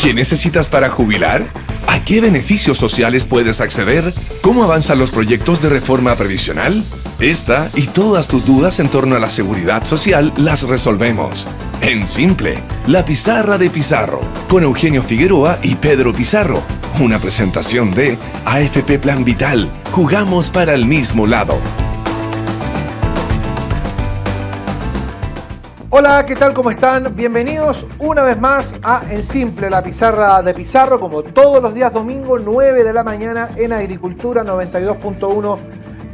¿Qué necesitas para jubilar? ¿A qué beneficios sociales puedes acceder? ¿Cómo avanzan los proyectos de reforma previsional? Esta y todas tus dudas en torno a la seguridad social las resolvemos. En Simple, la pizarra de Pizarro, con Eugenio Figueroa y Pedro Pizarro. Una presentación de AFP Plan Vital. Jugamos para el mismo lado. Hola, ¿qué tal? ¿Cómo están? Bienvenidos una vez más a En Simple, la pizarra de Pizarro, como todos los días domingo, 9 de la mañana en Agricultura 92.1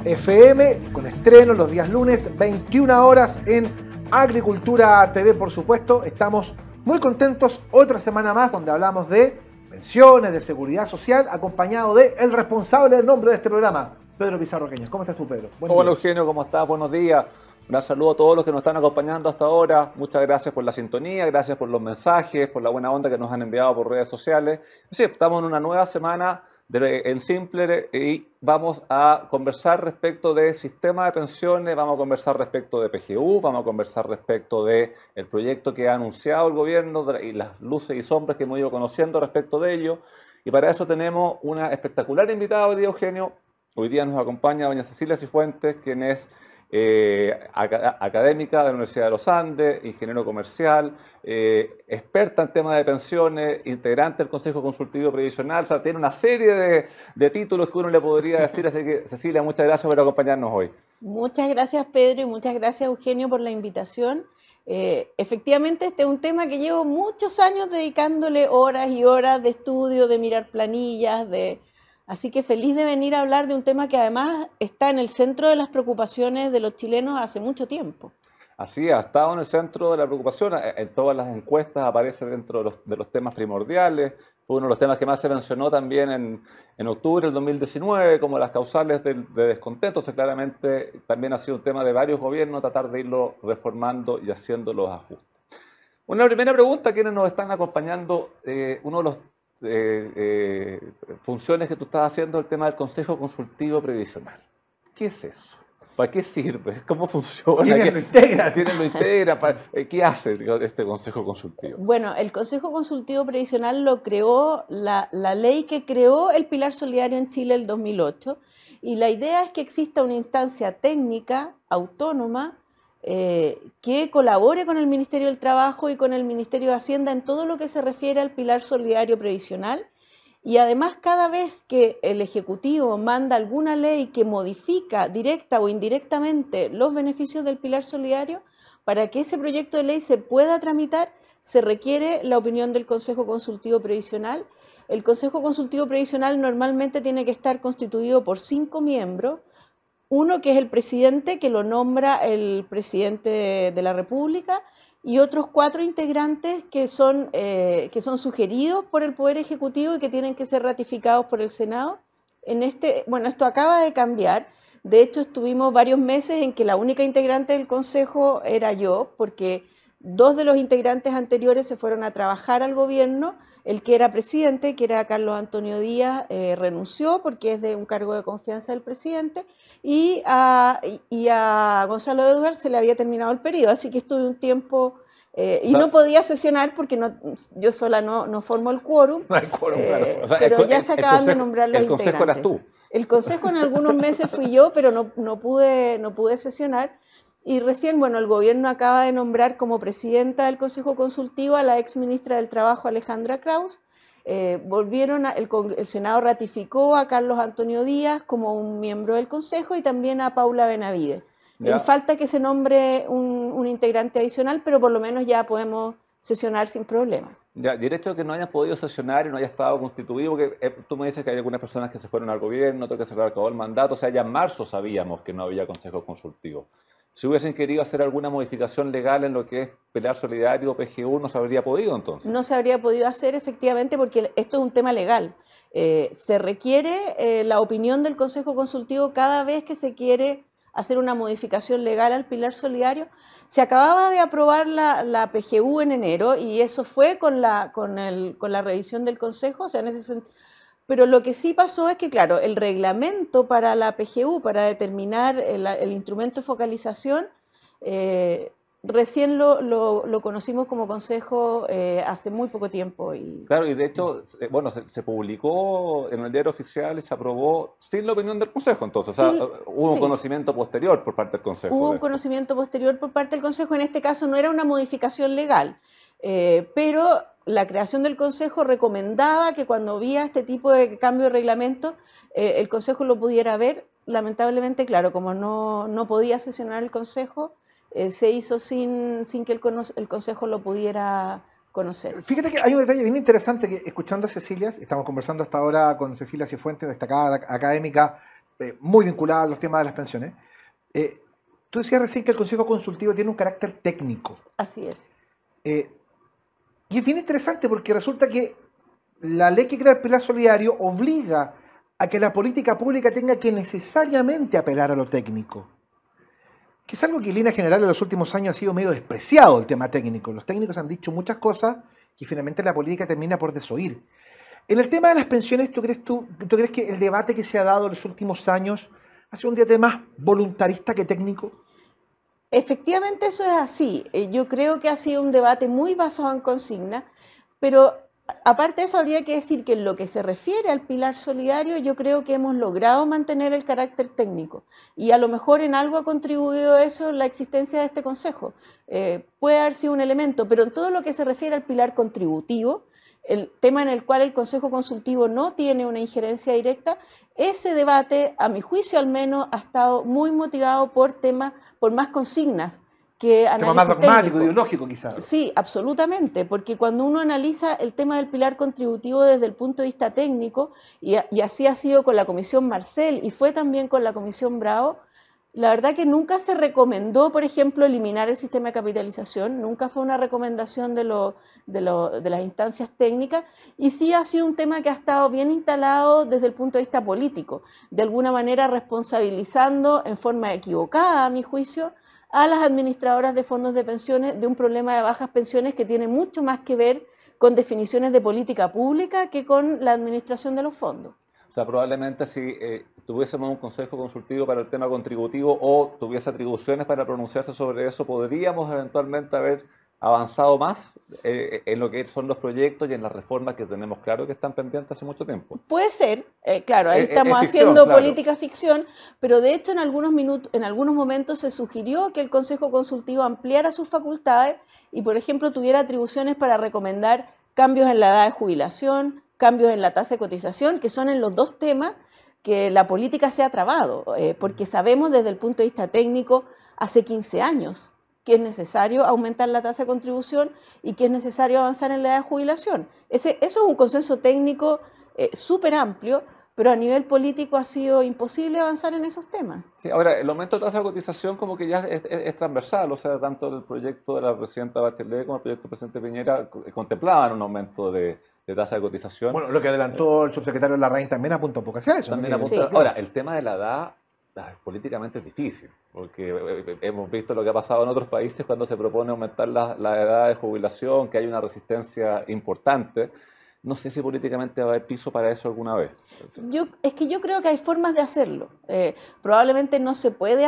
FM, con estreno los días lunes, 21 horas en Agricultura TV, por supuesto. Estamos muy contentos, otra semana más, donde hablamos de pensiones, de seguridad social, acompañado de el responsable del nombre de este programa, Pedro Pizarro Queñas. ¿Cómo estás tú, Pedro? Hola, Eugenio, ¿cómo estás? Buenos días. Un saludo a todos los que nos están acompañando hasta ahora. Muchas gracias por la sintonía, gracias por los mensajes, por la buena onda que nos han enviado por redes sociales. Sí, estamos en una nueva semana en Simple y vamos a conversar respecto de sistema de pensiones, vamos a conversar respecto de PGU, vamos a conversar respecto del proyecto que ha anunciado el gobierno y las luces y sombras que hemos ido conociendo respecto de ello. Y para eso tenemos una espectacular invitada hoy día, Eugenio. Hoy día nos acompaña doña Cecilia Cifuentes, quien es académica de la Universidad de los Andes, ingeniero comercial, experta en temas de pensiones, integrante del Consejo Consultivo Previsional, o sea, tiene una serie de títulos que uno le podría decir. Así que, Cecilia, muchas gracias por acompañarnos hoy. Muchas gracias, Pedro, y muchas gracias, Eugenio, por la invitación. Efectivamente, este es un tema que llevo muchos años dedicándole horas y horas de estudio, de mirar planillas, Así que feliz de venir a hablar de un tema que además está en el centro de las preocupaciones de los chilenos hace mucho tiempo. Así ha estado en el centro de la preocupación, en todas las encuestas aparece dentro de los temas primordiales. Fue uno de los temas que más se mencionó también en octubre del 2019 como las causales de descontento. O sea, claramente también ha sido un tema de varios gobiernos tratar de irlo reformando y haciendo los ajustes. Una primera pregunta a quienes nos están acompañando, uno de los funciones que tú estás haciendo, el tema del Consejo Consultivo Previsional. ¿Qué es eso? ¿Para qué sirve? ¿Cómo funciona? ¿Quién lo integra? ¿Quién lo integra? ¿Qué hace este Consejo Consultivo? Bueno, el Consejo Consultivo Previsional lo creó la ley que creó el Pilar Solidario en Chile el 2008, y la idea es que exista una instancia técnica autónoma que colabore con el Ministerio del Trabajo y con el Ministerio de Hacienda en todo lo que se refiere al Pilar Solidario Previsional. Y además, cada vez que el Ejecutivo manda alguna ley que modifica directa o indirectamente los beneficios del Pilar Solidario, para que ese proyecto de ley se pueda tramitar, se requiere la opinión del Consejo Consultivo Previsional. El Consejo Consultivo Previsional normalmente tiene que estar constituido por 5 miembros, uno que es el presidente, que lo nombra el presidente de la República, y otros 4 integrantes que son sugeridos por el Poder Ejecutivo y que tienen que ser ratificados por el Senado. Bueno, esto acaba de cambiar. De hecho, estuvimos varios meses en que la única integrante del Consejo era yo, porque 2 de los integrantes anteriores se fueron a trabajar al gobierno. El que era presidente, que era Carlos Antonio Díaz, renunció porque es de un cargo de confianza del presidente, y a Gonzalo Edwards se le había terminado el periodo, así que estuve un tiempo y no podía sesionar porque yo sola no formo el quórum. No hay quórum, claro. O sea, pero ya se acaban de nombrar los integrantes. El consejo eras tú. El consejo en algunos meses fui yo, pero no pude sesionar. Y recién, bueno, el gobierno acaba de nombrar como presidenta del Consejo Consultivo a la ex ministra del Trabajo, Alejandra Krauss. El Senado ratificó a Carlos Antonio Díaz como un miembro del Consejo y también a Paula Benavides. Falta que se nombre un integrante adicional, pero por lo menos ya podemos sesionar sin problema. Ya, directo que no hayas podido sesionar y no haya estado constituido, porque tú me dices que hay algunas personas que se fueron al gobierno, otras que se acabó el mandato. O sea, ya en marzo sabíamos que no había Consejo Consultivo. Si hubiesen querido hacer alguna modificación legal en lo que es Pilar Solidario o PGU, ¿no se habría podido entonces? No se habría podido hacer, efectivamente, porque esto es un tema legal. Se requiere la opinión del Consejo Consultivo cada vez que se quiere hacer una modificación legal al Pilar Solidario. Se acababa de aprobar la PGU en enero y eso fue con la revisión del Consejo, o sea, en ese sentido. Pero lo que sí pasó es que, claro, el reglamento para la PGU, para determinar el instrumento de focalización, recién lo conocimos como consejo hace muy poco tiempo. Claro, y de hecho, bueno, se publicó en el diario oficial y se aprobó sin la opinión del consejo, entonces, o sea, hubo un conocimiento posterior por parte del consejo. Hubo un conocimiento posterior por parte del consejo, en este caso no era una modificación legal, pero la creación del consejo recomendaba que cuando había este tipo de cambio de reglamento, el consejo lo pudiera ver. Lamentablemente, claro, como no podía sesionar el consejo, se hizo sin que el consejo lo pudiera conocer. Fíjate que hay un detalle bien interesante que, escuchando a Cecilia, estamos conversando hasta ahora con Cecilia Cifuentes, destacada académica, muy vinculada a los temas de las pensiones. Tú decías recién que el Consejo Consultivo tiene un carácter técnico. Así es. Y es bien interesante porque resulta que la ley que crea el Pilar Solidario obliga a que la política pública tenga que necesariamente apelar a lo técnico. Que es algo que en línea general en los últimos años ha sido medio despreciado, el tema técnico. Los técnicos han dicho muchas cosas y finalmente la política termina por desoír. En el tema de las pensiones, ¿tú crees que el debate que se ha dado en los últimos años ha sido un debate más voluntarista que técnico? Efectivamente eso es así. Yo creo que ha sido un debate muy basado en consigna, pero aparte de eso habría que decir que en lo que se refiere al pilar solidario yo creo que hemos logrado mantener el carácter técnico y a lo mejor en algo ha contribuido eso la existencia de este consejo. Puede haber sido un elemento, pero en todo lo que se refiere al pilar contributivo, el tema en el cual el Consejo Consultivo no tiene una injerencia directa, ese debate, a mi juicio al menos, ha estado muy motivado por más consignas que análisis tema más dogmático, técnico. Ideológico quizás. Sí, absolutamente, porque cuando uno analiza el tema del pilar contributivo desde el punto de vista técnico, y así ha sido con la Comisión Marcel y fue también con la Comisión Bravo, la verdad que nunca se recomendó, por ejemplo, eliminar el sistema de capitalización, nunca fue una recomendación de las instancias técnicas, y sí ha sido un tema que ha estado bien instalado desde el punto de vista político, de alguna manera responsabilizando en forma equivocada, a mi juicio, a las administradoras de fondos de pensiones de un problema de bajas pensiones que tiene mucho más que ver con definiciones de política pública que con la administración de los fondos. O sea, probablemente si tuviésemos un consejo consultivo para el tema contributivo o tuviese atribuciones para pronunciarse sobre eso, podríamos eventualmente haber avanzado más en lo que son los proyectos y en las reformas que tenemos claro que están pendientes hace mucho tiempo. Puede ser, claro, ahí estamos ficción, haciendo claro. política ficción, pero de hecho en algunos momentos se sugirió que el Consejo Consultivo ampliara sus facultades y, por ejemplo, tuviera atribuciones para recomendar cambios en la edad de jubilación, cambios en la tasa de cotización, que son en los dos temas que la política se ha trabado, porque sabemos desde el punto de vista técnico hace 15 años que es necesario aumentar la tasa de contribución y que es necesario avanzar en la edad de jubilación. Eso es un consenso técnico súper amplio, pero a nivel político ha sido imposible avanzar en esos temas. Sí, ahora, el aumento de tasa de cotización como que ya es transversal, o sea, tanto el proyecto de la presidenta Bachelet como el proyecto del presidente Piñera contemplaban un aumento de tasa de cotización. Bueno, lo que adelantó el subsecretario Larraín también apunta un poco hacia eso. También ¿no? apunta, Sí. ahora, el tema de la edad políticamente es difícil, porque hemos visto lo que ha pasado en otros países cuando se propone aumentar la edad de jubilación, que hay una resistencia importante. No sé si políticamente va a haber piso para eso alguna vez. Es que yo creo que hay formas de hacerlo. Probablemente no se puede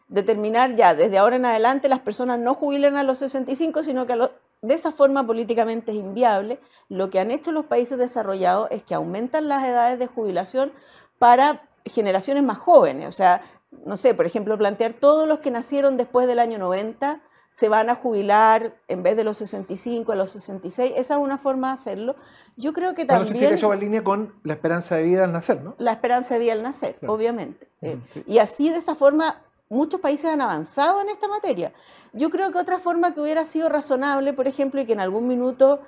determinar ya, desde ahora en adelante las personas no jubilan a los 65, sino que de esa forma políticamente es inviable. Lo que han hecho los países desarrollados es que aumentan las edades de jubilación para generaciones más jóvenes. O sea, no sé, por ejemplo, plantear todos los que nacieron después del año 90 se van a jubilar en vez de los 65 a los 66. Esa es una forma de hacerlo. Yo creo que también... No sé si eso va en línea con la esperanza de vida al nacer, ¿no? La esperanza de vida al nacer, Claro. obviamente. Sí. Y así, de esa forma, muchos países han avanzado en esta materia. Yo creo que otra forma que hubiera sido razonable, por ejemplo, y que en algún minuto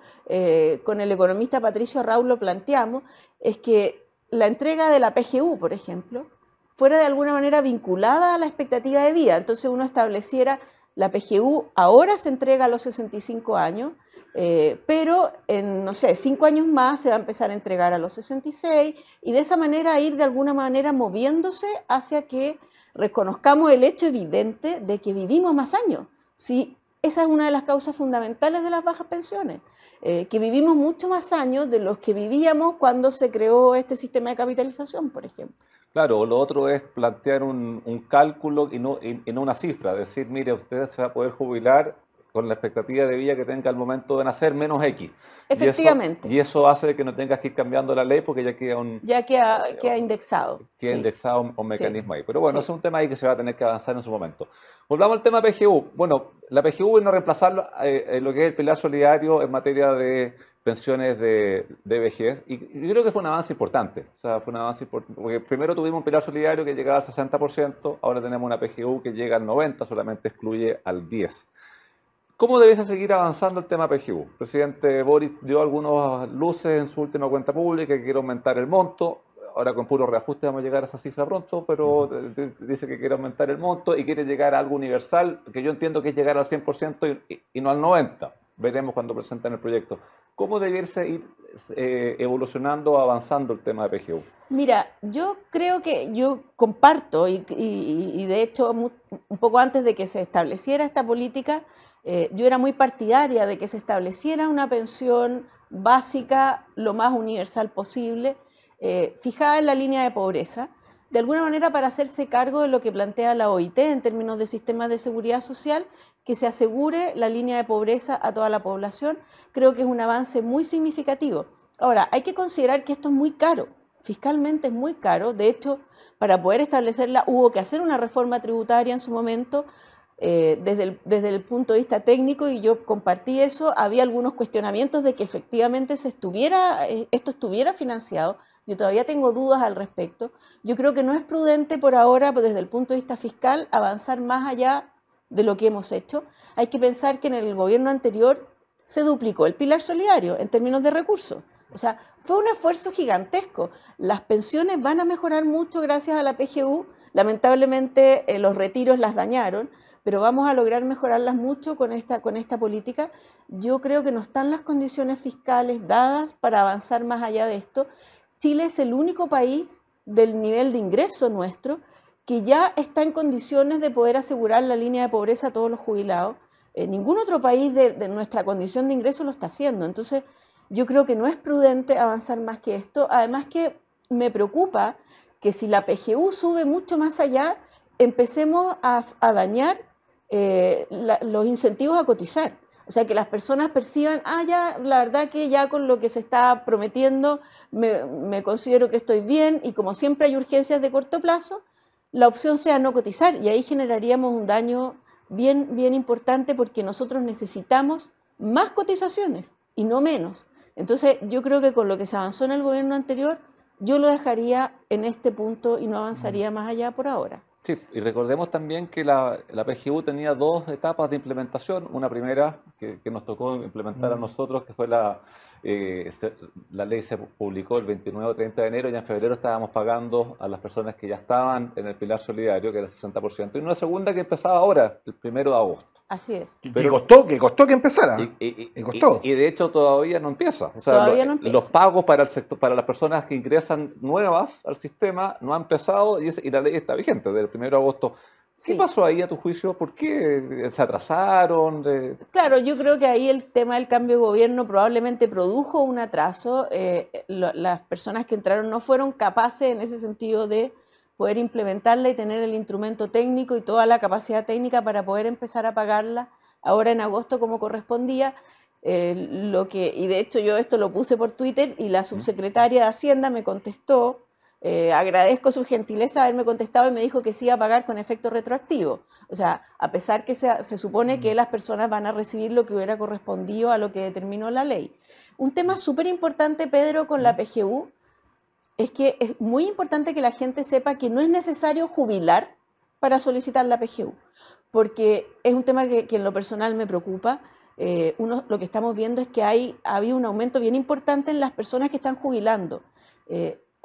con el economista Patricio Raúl lo planteamos, es que la entrega de la PGU, por ejemplo, fuera de alguna manera vinculada a la expectativa de vida. Entonces uno estableciera la PGU ahora se entrega a los 65 años, pero en, no sé, 5 años más se va a empezar a entregar a los 66 y de esa manera ir de alguna manera moviéndose hacia que reconozcamos el hecho evidente de que vivimos más años. Sí, esa es una de las causas fundamentales de las bajas pensiones. que vivimos mucho más años de los que vivíamos cuando se creó este sistema de capitalización, por ejemplo. Claro, lo otro es plantear un cálculo y no una cifra, decir, mire, usted se va a poder jubilar con la expectativa de vida que tenga al momento de nacer menos X. Efectivamente. Y eso hace que no tengas que ir cambiando la ley porque ya queda queda indexado. Queda sí. indexado un mecanismo ahí. Pero bueno, Sí. ese es un tema ahí que se va a tener que avanzar en su momento. Volvamos al tema PGU. Bueno, la PGU es no reemplazar lo que es el pilar solidario en materia de pensiones de vejez. Y yo creo que fue un avance importante. O sea, fue un avance importante. Porque primero tuvimos un pilar solidario que llegaba al 60%, ahora tenemos una PGU que llega al 90%, solamente excluye al 10%. ¿Cómo debiese seguir avanzando el tema PGU? El presidente Boric dio algunas luces en su última cuenta pública que quiere aumentar el monto. Ahora con puro reajuste vamos a llegar a esa cifra pronto, pero dice que quiere aumentar el monto y quiere llegar a algo universal, que yo entiendo que es llegar al 100% y no al 90%. Veremos cuando presenten el proyecto. ¿Cómo debiese ir evolucionando o avanzando el tema de PGU? Mira, yo creo que yo comparto y de hecho un poco antes de que se estableciera esta política, yo era muy partidaria de que se estableciera una pensión básica lo más universal posible, fijada en la línea de pobreza, de alguna manera para hacerse cargo de lo que plantea la OIT en términos de sistemas de seguridad social, que se asegure la línea de pobreza a toda la población. Creo que es un avance muy significativo. Ahora, hay que considerar que esto es muy caro, fiscalmente es muy caro. De hecho, para poder establecerla hubo que hacer una reforma tributaria en su momento, desde el punto de vista técnico, y yo compartí eso. Había algunos cuestionamientos de que efectivamente esto estuviera financiado. Yo todavía tengo dudas al respecto. Yo creo que no es prudente por ahora, desde el punto de vista fiscal, avanzar más allá de lo que hemos hecho. Hay que pensar que en el gobierno anterior se duplicó el pilar solidario en términos de recursos. O sea, fue un esfuerzo gigantesco. Las pensiones van a mejorar mucho gracias a la PGU. Lamentablemente los retiros las dañaron, pero vamos a lograr mejorarlas mucho con esta política. Yo creo que no están las condiciones fiscales dadas para avanzar más allá de esto. Chile es el único país del nivel de ingreso nuestro que ya está en condiciones de poder asegurar la línea de pobreza a todos los jubilados. Ningún otro país de nuestra condición de ingreso lo está haciendo. Entonces, yo creo que no es prudente avanzar más que esto. Además que me preocupa que si la PGU sube mucho más allá, empecemos a dañar los incentivos a cotizar. O sea, que las personas perciban, ya, la verdad que ya con lo que se está prometiendo me considero que estoy bien, y como siempre hay urgencias de corto plazo, la opción sea no cotizar, y ahí generaríamos un daño bien importante, porque nosotros necesitamos más cotizaciones y no menos. Entonces, yo creo que con lo que se avanzó en el gobierno anterior, yo lo dejaría en este punto y no avanzaría más allá por ahora. Sí, y recordemos también que la PGU tenía dos etapas de implementación. Una primera que nos tocó implementar a nosotros, que fue la ley se publicó el 29 o 30 de enero, y en febrero estábamos pagando a las personas que ya estaban en el pilar solidario, que era el 60%, y una segunda que empezaba ahora, el 1 de agosto. Así es. Que costó que empezara. Y de hecho todavía no empieza. O sea, Todavía no empieza. Los pagos para el sector, para las personas que ingresan nuevas al sistema no han empezado, y la ley está vigente desde el 1 de agosto. ¿Qué pasó ahí a tu juicio? ¿Por qué se atrasaron? Claro, yo creo que ahí el tema del cambio de gobierno probablemente produjo un atraso. Las personas que entraron no fueron capaces en ese sentido de poder implementarla y tener el instrumento técnico y toda la capacidad técnica para poder empezar a pagarla ahora en agosto como correspondía. Y de hecho yo esto lo puse por Twitter, y la subsecretaria de Hacienda me contestó. Agradezco su gentileza de haberme contestado, y me dijo que sí iba a pagar con efecto retroactivo. O sea, a pesar que se supone que las personas van a recibir lo que hubiera correspondido a lo que determinó la ley. Un tema súper importante, Pedro, con la PGU, es que es muy importante que la gente sepa que no es necesario jubilar para solicitar la PGU, porque es un tema que en lo personal me preocupa. Lo que estamos viendo es que ha habido un aumento bien importante en las personas que están jubilando.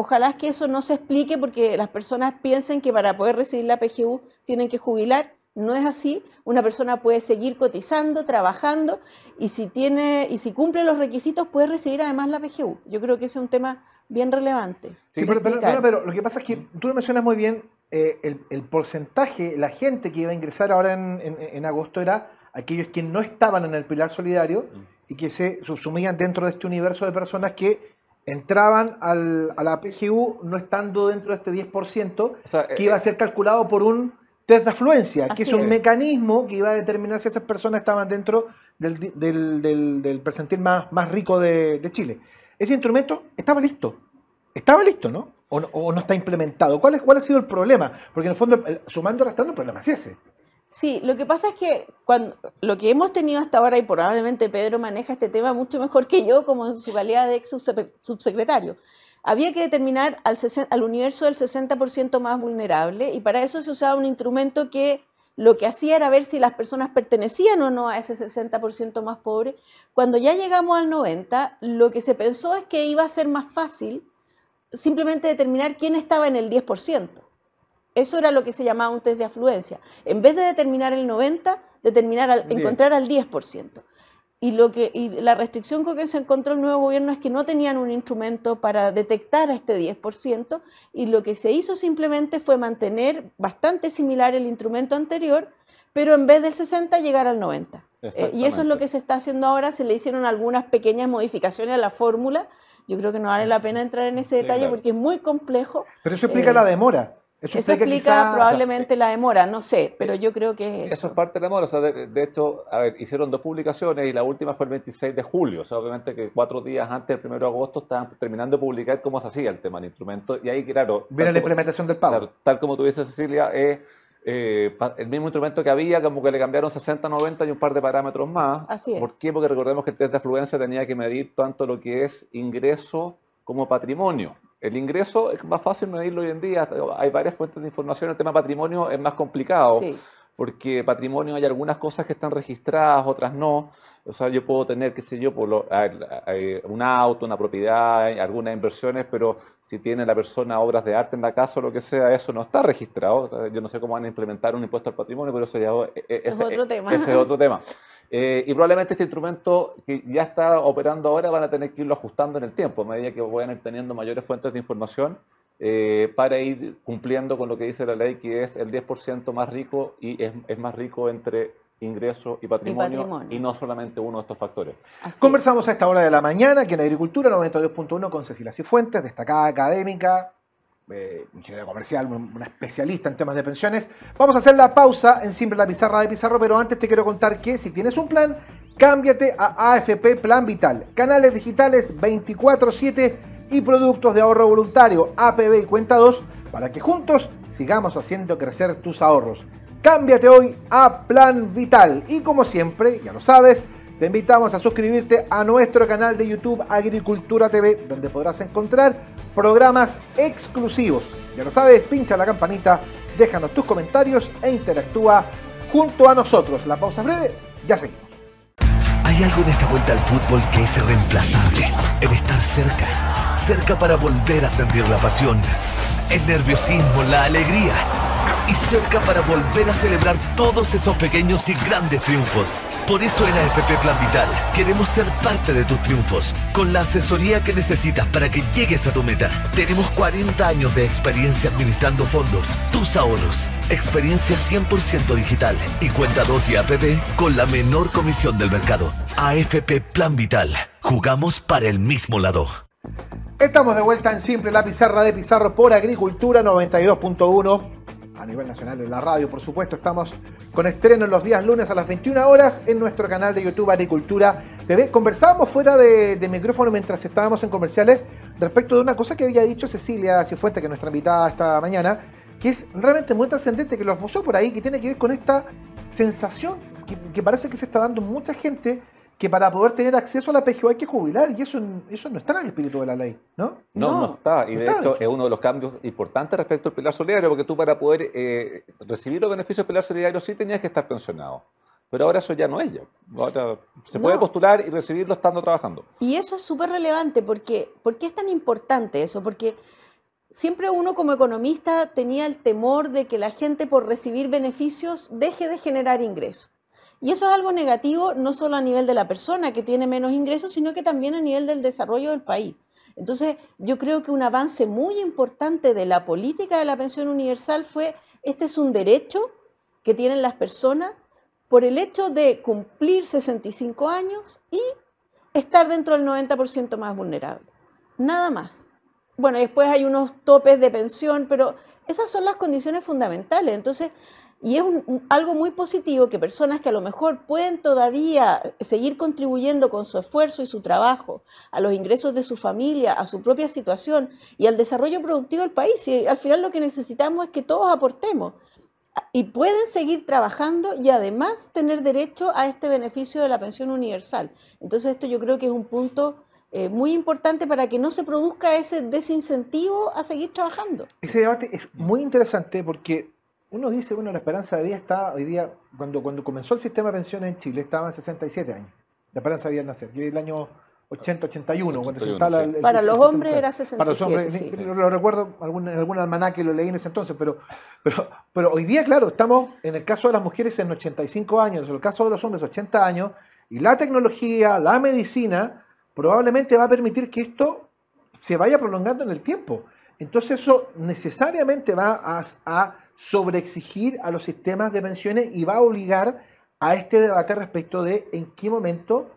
Ojalá que eso no se explique porque las personas piensen que para poder recibir la PGU tienen que jubilar. No es así. Una persona puede seguir cotizando, trabajando, y si cumple los requisitos puede recibir además la PGU. Yo creo que ese es un tema bien relevante. Sí, pero lo que pasa es que tú lo mencionas muy bien, el porcentaje, la gente que iba a ingresar ahora en agosto era aquellos que no estaban en el pilar solidario y que se subsumían dentro de este universo de personas que entraban a la PGU no estando dentro de este 10%, O sea, que iba a ser calculado por un test de afluencia, que es Así un es. mecanismo que iba a determinar si esas personas estaban dentro del percentil más rico de Chile. Ese instrumento estaba listo, ¿no? ¿O no está implementado? ¿Cuál ha sido el problema? Porque en el fondo, sumando y restando, el problema es ese. Sí, lo que pasa es que lo que hemos tenido hasta ahora, y probablemente Pedro maneja este tema mucho mejor que yo, como en su calidad de ex subsecretario, había que determinar al universo del 60% más vulnerable, y para eso se usaba un instrumento que lo que hacía era ver si las personas pertenecían o no a ese 60% más pobre. Cuando ya llegamos al 90%, lo que se pensó es que iba a ser más fácil simplemente determinar quién estaba en el 10%. Eso era lo que se llamaba un test de afluencia. En vez de determinar el 90%, encontrar al 10%. Y la restricción con que se encontró el nuevo gobierno es que no tenían un instrumento para detectar a este 10%, y lo que se hizo simplemente fue mantener bastante similar el instrumento anterior, pero en vez del 60% llegar al 90%. Y eso es lo que se está haciendo ahora. Se le hicieron algunas pequeñas modificaciones a la fórmula. Yo creo que no vale la pena entrar en ese detalle, claro, porque es muy complejo. Pero eso explica la demora. Eso explica probablemente la demora, no sé, pero yo creo que es eso es parte de la demora. O sea, de hecho, a ver, hicieron 2 publicaciones y la última fue el 26 de julio. O sea, obviamente que 4 días antes del 1 de agosto estaban terminando de publicar cómo se hacía el tema del instrumento. Y ahí, claro, Viene la implementación del pago. Claro, tal como tú dices, Cecilia, el mismo instrumento que había, como que le cambiaron 60, 90 y un par de parámetros más. Así es. ¿Por qué? Porque recordemos que el test de afluencia tenía que medir tanto lo que es ingreso como patrimonio. El ingreso es más fácil medirlo hoy en día, hay varias fuentes de información. El tema patrimonio es más complicado, Sí. porque patrimonio hay algunas cosas que están registradas, otras no. O sea, yo puedo tener, qué sé yo, un auto, una propiedad, algunas inversiones, pero si tiene la persona obras de arte en la casa o lo que sea, eso no está registrado. O sea, yo no sé cómo van a implementar un impuesto al patrimonio, pero eso ya Es otro tema. ese es otro tema. Y probablemente este instrumento que ya está operando ahora van a tener que irlo ajustando en el tiempo, a medida que vayan ir teniendo mayores fuentes de información, para ir cumpliendo con lo que dice la ley, que es el 10% más rico, y es más rico entre ingreso y patrimonio, y no solamente uno de estos factores. Así Conversamos a esta hora de la mañana aquí en Agricultura 92.1 con Cecilia Cifuentes, destacada académica, ingeniera comercial, una especialista en temas de pensiones. Vamos a hacer la pausa en Simple la Pizarra de Pizarro, pero antes te quiero contar que si tienes un plan, cámbiate a AFP Plan Vital. Canales digitales 24/7 y productos de ahorro voluntario, APB y Cuenta 2, para que juntos sigamos haciendo crecer tus ahorros. Cámbiate hoy a Plan Vital. Y como siempre, ya lo sabes, te invitamos a suscribirte a nuestro canal de YouTube Agricultura TV, donde podrás encontrar programas exclusivos. Ya lo sabes, pincha la campanita, déjanos tus comentarios e interactúa junto a nosotros. La pausa breve, ya seguimos. Hay algo en esta vuelta al fútbol que es irreemplazable. El estar cerca para volver a sentir la pasión, el nerviosismo, la alegría, y cerca para volver a celebrar todos esos pequeños y grandes triunfos. Por eso en AFP Plan Vital queremos ser parte de tus triunfos, con la asesoría que necesitas para que llegues a tu meta. Tenemos 40 años de experiencia administrando fondos, tus ahorros, experiencia 100% digital y Cuenta 2 y APB con la menor comisión del mercado. AFP Plan Vital, jugamos para el mismo lado. Estamos de vuelta en Simple la Pizarra de Pizarro por Agricultura 92.1. A nivel nacional en la radio, por supuesto. Estamos con estreno los días lunes a las 21 horas en nuestro canal de YouTube Agricultura TV. Conversábamos fuera de micrófono mientras estábamos en comerciales respecto de una cosa que había dicho Cecilia Cifuentes, que es nuestra invitada esta mañana, que es realmente muy trascendente, que lo esbozó por ahí, que tiene que ver con esta sensación que parece que se está dando mucha gente, que para poder tener acceso a la PGU hay que jubilar, y eso no está en el espíritu de la ley, ¿no? No está. Y de hecho es uno de los cambios importantes respecto al pilar solidario, porque tú para poder recibir los beneficios del pilar solidario sí tenías que estar pensionado. Pero ahora eso ya no es ya. Ahora se puede postular y recibirlo estando trabajando. Y eso es súper relevante, porque ¿por qué es tan importante eso? Porque siempre uno como economista tenía el temor de que la gente por recibir beneficios deje de generar ingresos. Y eso es algo negativo, no solo a nivel de la persona que tiene menos ingresos, sino que también a nivel del desarrollo del país. Entonces, yo creo que un avance muy importante de la política de la pensión universal fue, este es un derecho que tienen las personas por el hecho de cumplir 65 años y estar dentro del 90% más vulnerable. Nada más. Bueno, después hay unos topes de pensión, pero esas son las condiciones fundamentales. Entonces, y es algo muy positivo que personas que a lo mejor pueden todavía seguir contribuyendo con su esfuerzo y su trabajo a los ingresos de su familia, a su propia situación y al desarrollo productivo del país. Y al final lo que necesitamos es que todos aportemos y pueden seguir trabajando y además tener derecho a este beneficio de la pensión universal. Entonces esto yo creo que es un punto muy importante para que no se produzca ese desincentivo a seguir trabajando. Ese debate es muy interesante porque uno dice, bueno, la esperanza de vida está hoy día, cuando comenzó el sistema de pensiones en Chile, estaba en 67 años. La esperanza de vida al nacer, y el año 80-81, cuando se instala sí. Para los hombres era 67. Para los hombres, sí. Lo recuerdo en algún almanaque, lo leí en ese entonces, pero hoy día, claro, estamos en el caso de las mujeres en 85 años, en el caso de los hombres 80 años, y la tecnología, la medicina, probablemente va a permitir que esto se vaya prolongando en el tiempo. Entonces eso necesariamente va a sobreexigir a los sistemas de pensiones y va a obligar a este debate respecto de en qué momento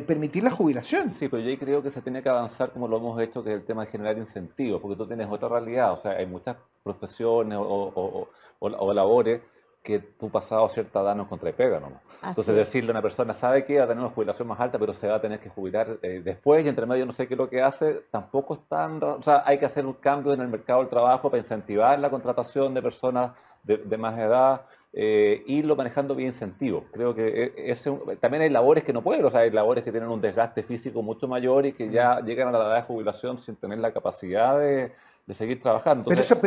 permitir la jubilación. Sí, pero yo creo que se tiene que avanzar como lo hemos hecho, que es el tema de generar incentivos, porque tú tienes otra realidad, o sea, hay muchas profesiones o labores que tú pasado cierta edad no contrapega, ¿no? Entonces decirle a una persona, sabe que va a tener una jubilación más alta, pero se va a tener que jubilar después y entre medio no sé qué es lo que hace, tampoco es tan... O sea, hay que hacer un cambio en el mercado del trabajo para incentivar la contratación de personas de más edad, irlo manejando vía incentivo. Creo que también hay labores que no pueden, o sea, hay labores que tienen un desgaste físico mucho mayor y que ya llegan a la edad de jubilación sin tener la capacidad de seguir trabajando. Entonces,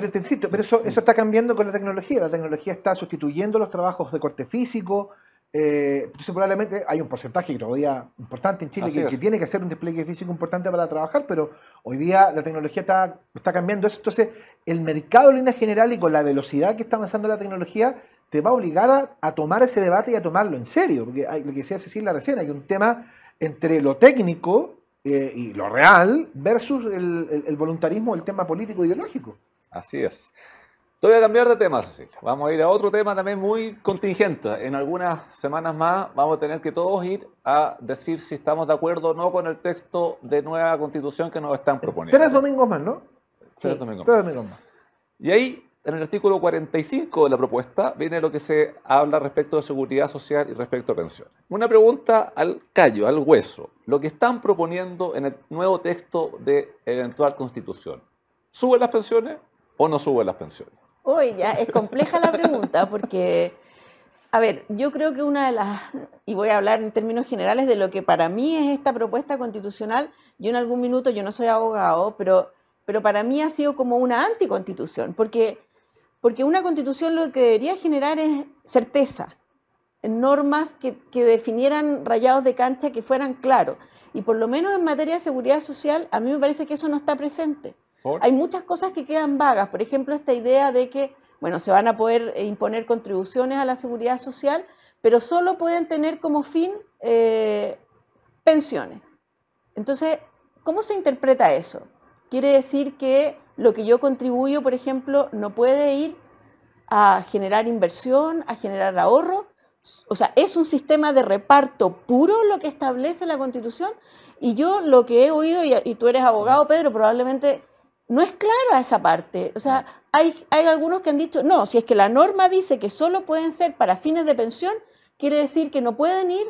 pero eso está cambiando con la tecnología. La tecnología está sustituyendo los trabajos de corte físico. Entonces probablemente hay un porcentaje que todavía importante en Chile que tiene que hacer un despliegue físico importante para trabajar, pero hoy día la tecnología está cambiando eso. Entonces el mercado en línea general y con la velocidad que está avanzando la tecnología te va a obligar a tomar ese debate y a tomarlo en serio. Porque lo que decía Cecilia recién, hay un tema entre lo técnico y lo real versus el voluntarismo, el tema político ideológico. Así es. Te voy a cambiar de tema, Cecilia. Vamos a ir a otro tema también muy contingente. En algunas semanas más vamos a tener que todos ir a decir si estamos de acuerdo o no con el texto de nueva constitución que nos están proponiendo. 3 domingos más, ¿no? Sí. 3 domingos más. Y ahí, en el artículo 45 de la propuesta, viene lo que se habla respecto de seguridad social y respecto a pensiones. Una pregunta al callo, al hueso. Lo que están proponiendo en el nuevo texto de eventual constitución, ¿suben las pensiones o no suben las pensiones? Hoy ya es compleja la pregunta porque, a ver, yo creo que una de las, y voy a hablar en términos generales de lo que para mí es esta propuesta constitucional, yo en algún minuto, yo no soy abogado, pero para mí ha sido como una anticonstitución, porque una constitución lo que debería generar es certeza, normas que definieran rayados de cancha que fueran claros, y por lo menos en materia de seguridad social, a mí me parece que eso no está presente. Hay muchas cosas que quedan vagas, por ejemplo, esta idea de que, bueno, se van a poder imponer contribuciones a la seguridad social, pero solo pueden tener como fin pensiones. Entonces, ¿cómo se interpreta eso? Quiere decir que lo que yo contribuyo, por ejemplo, no puede ir a generar inversión, a generar ahorro. O sea, es un sistema de reparto puro lo que establece la Constitución, y yo lo que he oído, y tú eres abogado, Pedro, probablemente no es clara esa parte. O sea, hay algunos que han dicho, no, si es que la norma dice que solo pueden ser para fines de pensión, quiere decir que no pueden ir,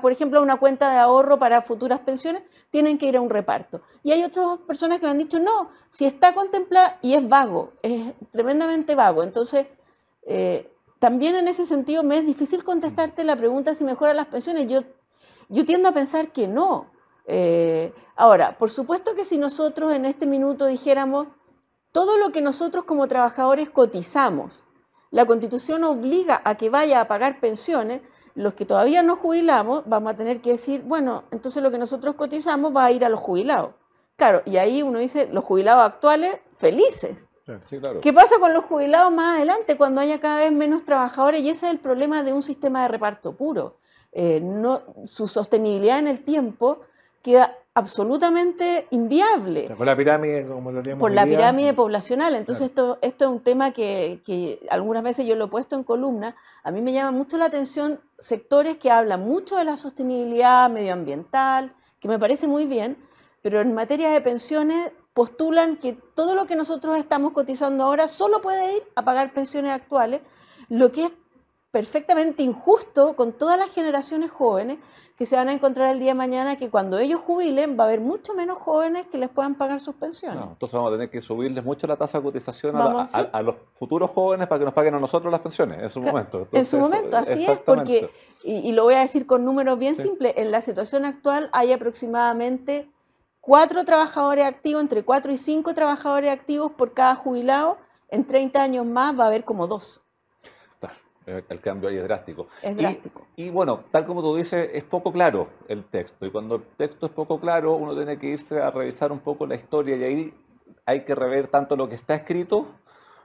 por ejemplo, a una cuenta de ahorro para futuras pensiones, tienen que ir a un reparto. Y hay otras personas que me han dicho, no, si está contemplada, y es vago, es tremendamente vago. Entonces, también en ese sentido me es difícil contestarte la pregunta si mejoran las pensiones. Yo tiendo a pensar que no. Ahora, por supuesto que si nosotros en este minuto dijéramos todo lo que nosotros como trabajadores cotizamos, la Constitución obliga a que vaya a pagar pensiones, los que todavía no jubilamos vamos a tener que decir, bueno, entonces lo que nosotros cotizamos va a ir a los jubilados. Claro, y ahí uno dice, los jubilados actuales, felices. Sí, claro. ¿Qué pasa con los jubilados más adelante cuando haya cada vez menos trabajadores? Y ese es el problema de un sistema de reparto puro. Su sostenibilidad en el tiempo queda absolutamente inviable. O sea, con la pirámide, como lo teníamos Por hoy la día. pirámide poblacional. Entonces Claro. esto es un tema que algunas veces yo lo he puesto en columna. A mí me llama mucho la atención sectores que hablan mucho de la sostenibilidad medioambiental, que me parece muy bien, pero en materia de pensiones postulan que todo lo que nosotros estamos cotizando ahora solo puede ir a pagar pensiones actuales, lo que es perfectamente injusto con todas las generaciones jóvenes que se van a encontrar el día de mañana, que cuando ellos jubilen va a haber mucho menos jóvenes que les puedan pagar sus pensiones. No, entonces vamos a tener que subirles mucho la tasa de cotización Vamos, sí. a los futuros jóvenes para que nos paguen a nosotros las pensiones en su momento. En Entonces, su momento, así es, porque, y lo voy a decir con números bien simples, en la situación actual hay aproximadamente 4 trabajadores activos, entre 4 y 5 trabajadores activos por cada jubilado. En 30 años más va a haber como 2. El cambio ahí es drástico. Es drástico. Y bueno, tal como tú dices, es poco claro el texto. Y cuando el texto es poco claro, uno tiene que irse a revisar un poco la historia y ahí hay que rever tanto lo que está escrito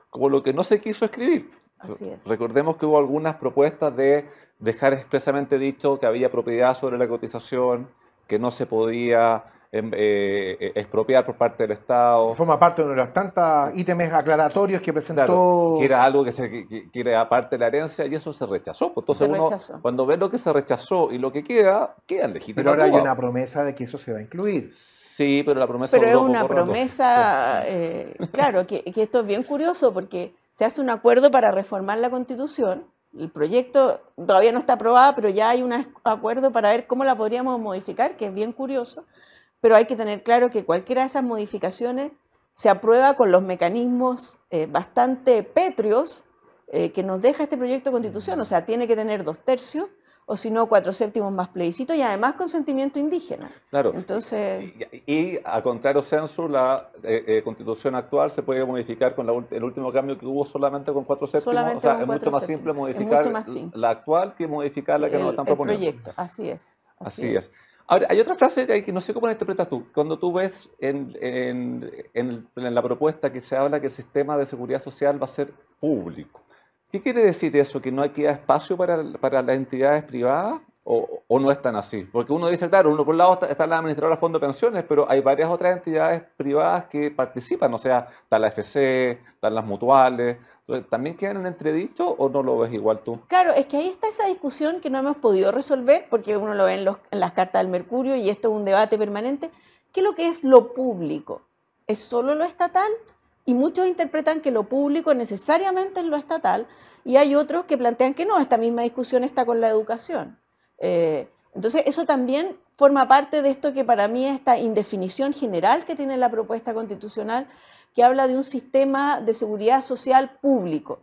como lo que no se quiso escribir. Así es. Recordemos que hubo algunas propuestas de dejar expresamente dicho que había propiedad sobre la cotización, que no se podía expropiar por parte del Estado. Forma parte de uno de los tantos ítems aclaratorios que presentó. Claro, que era algo que era parte de la herencia y eso se rechazó. Pues entonces uno, cuando ve lo que se rechazó y lo que quedan legítimos. Pero ahora hay una promesa de que eso se va a incluir. Sí, pero la promesa... Pero es una promesa, claro, que esto es bien curioso porque se hace un acuerdo para reformar la Constitución. El proyecto todavía no está aprobado, pero ya hay un acuerdo para ver cómo la podríamos modificar, que es bien curioso. Pero hay que tener claro que cualquiera de esas modificaciones se aprueba con los mecanismos bastante pétreos que nos deja este proyecto de constitución. O sea, tiene que tener 2/3, o si no, 4/7 más plebiscito y además consentimiento indígena. Claro. Entonces, y a contrario censo, la constitución actual se puede modificar con el último cambio que hubo solamente con 4/7. O sea, es mucho más simple modificar la actual que modificar la que nos están proponiendo. El proyecto, así es. Así es. Ahora, hay otra frase que no sé cómo la interpretas tú. Cuando tú ves en la propuesta que se habla que el sistema de seguridad social va a ser público. ¿Qué quiere decir eso? ¿Que no hay que dar espacio para las entidades privadas? ¿O no es tan así? Porque uno dice, claro, uno por un lado está la administradora de fondos de pensiones, pero hay varias otras entidades privadas que participan. O sea, está la FC, están las mutuales. ¿También quedan en entredicho o no lo ves igual tú? Claro, es que ahí está esa discusión que no hemos podido resolver porque uno lo ve en las cartas del Mercurio y esto es un debate permanente. ¿Qué es lo que es lo público? ¿Es solo lo estatal? Y muchos interpretan que lo público necesariamente es lo estatal y hay otros que plantean que no, esta misma discusión está con la educación. Entonces eso también forma parte de esto que para mí es esta indefinición general que tiene la propuesta constitucional, que habla de un sistema de seguridad social público.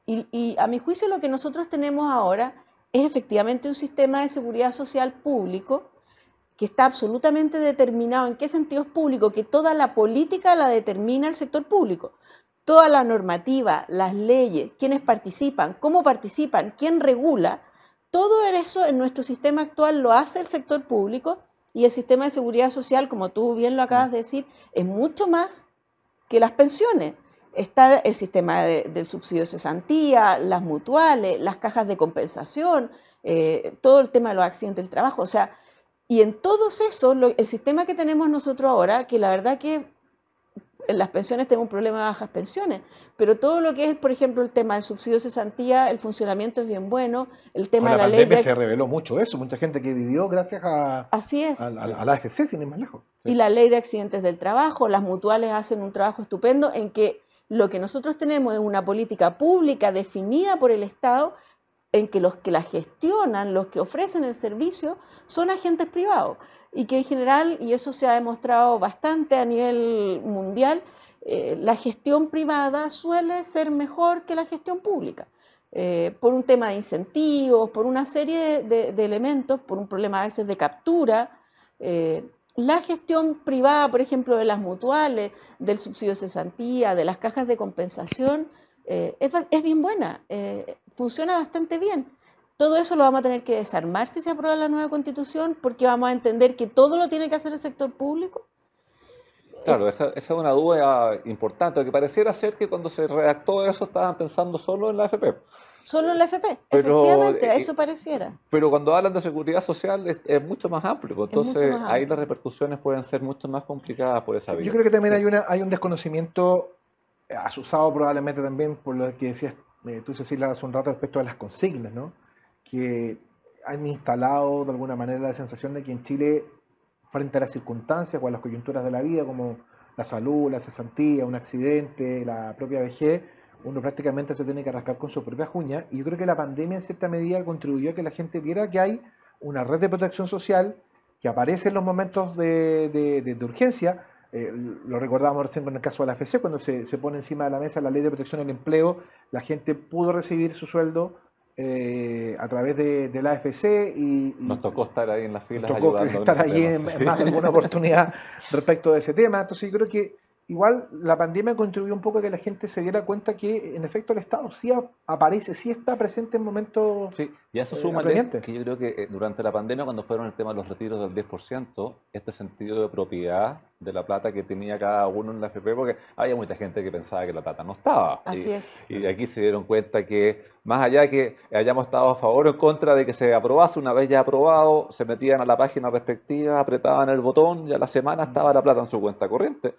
Y a mi juicio lo que nosotros tenemos ahora es efectivamente un sistema de seguridad social público que está absolutamente determinado. ¿En qué sentido es público? Que toda la política la determina el sector público. Toda la normativa, las leyes, quiénes participan, cómo participan, quién regula, todo eso en nuestro sistema actual lo hace el sector público y el sistema de seguridad social, como tú bien lo acabas de decir, es mucho más que las pensiones. Está el sistema del subsidio de cesantía, las mutuales, las cajas de compensación, todo el tema de los accidentes del trabajo. O sea, y en todos esos, el sistema que tenemos nosotros ahora, que la verdad que en las pensiones tenemos un problema de bajas pensiones, pero todo lo que es, por ejemplo, el tema del subsidio de cesantía, el funcionamiento es bien bueno, el tema de la ley... Con la pandemia se reveló mucho eso, mucha gente que vivió gracias a la AFC, sin ir más lejos. Sí. Y la ley de accidentes del trabajo, las mutuales hacen un trabajo estupendo en que lo que nosotros tenemos es una política pública definida por el Estado, en que los que la gestionan, los que ofrecen el servicio, son agentes privados. Y que en general, y eso se ha demostrado bastante a nivel mundial, la gestión privada suele ser mejor que la gestión pública. Por un tema de incentivos, por una serie de elementos, por un problema a veces de captura. La gestión privada, por ejemplo, de las mutuales, del subsidio de cesantía, de las cajas de compensación, es bien buena, funciona bastante bien. Todo eso lo vamos a tener que desarmar si se aprueba la nueva Constitución, porque vamos a entender que todo lo tiene que hacer el sector público. Claro, esa es una duda importante, porque pareciera ser que cuando se redactó eso estaban pensando solo en la AFP. Solo en la FP, Pero, efectivamente, a eso pareciera. Pero cuando hablan de seguridad social es mucho más amplio, pues, Es mucho entonces más ahí amplio. las repercusiones pueden ser mucho más complicadas por esa Sí, vía. yo creo que también hay un desconocimiento asusado probablemente también por lo que decías tú, Cecilia, hace un rato respecto a las consignas, ¿no? Que han instalado de alguna manera la sensación de que en Chile, frente a las circunstancias o a las coyunturas de la vida, como la salud, la cesantía, un accidente, la propia vejez, uno prácticamente se tiene que rascar con sus propias uñas. Y yo creo que la pandemia en cierta medida contribuyó a que la gente viera que hay una red de protección social que aparece en los momentos de urgencia. Lo recordábamos recién con el caso de la AFC, cuando se pone encima de la mesa la ley de protección del empleo, la gente pudo recibir su sueldo a través de la AFC y Nos tocó estar ahí en las nos filas tocó ayudando estar en ese allí tema, en sí. más de alguna oportunidad respecto de ese tema. Entonces yo creo que igual la pandemia contribuyó un poco a que la gente se diera cuenta que en efecto el Estado sí aparece, sí está presente en momentos Sí, y a eso súmale apremiantes. que yo creo que durante la pandemia, cuando fueron el tema de los retiros del 10%, este sentido de propiedad de la plata que tenía cada uno en la FP, porque había mucha gente que pensaba que la plata no estaba. Así es. Y de aquí se dieron cuenta que, más allá de que hayamos estado a favor o en contra de que se aprobase, una vez ya aprobado, se metían a la página respectiva, apretaban el botón y a la semana estaba la plata en su cuenta corriente.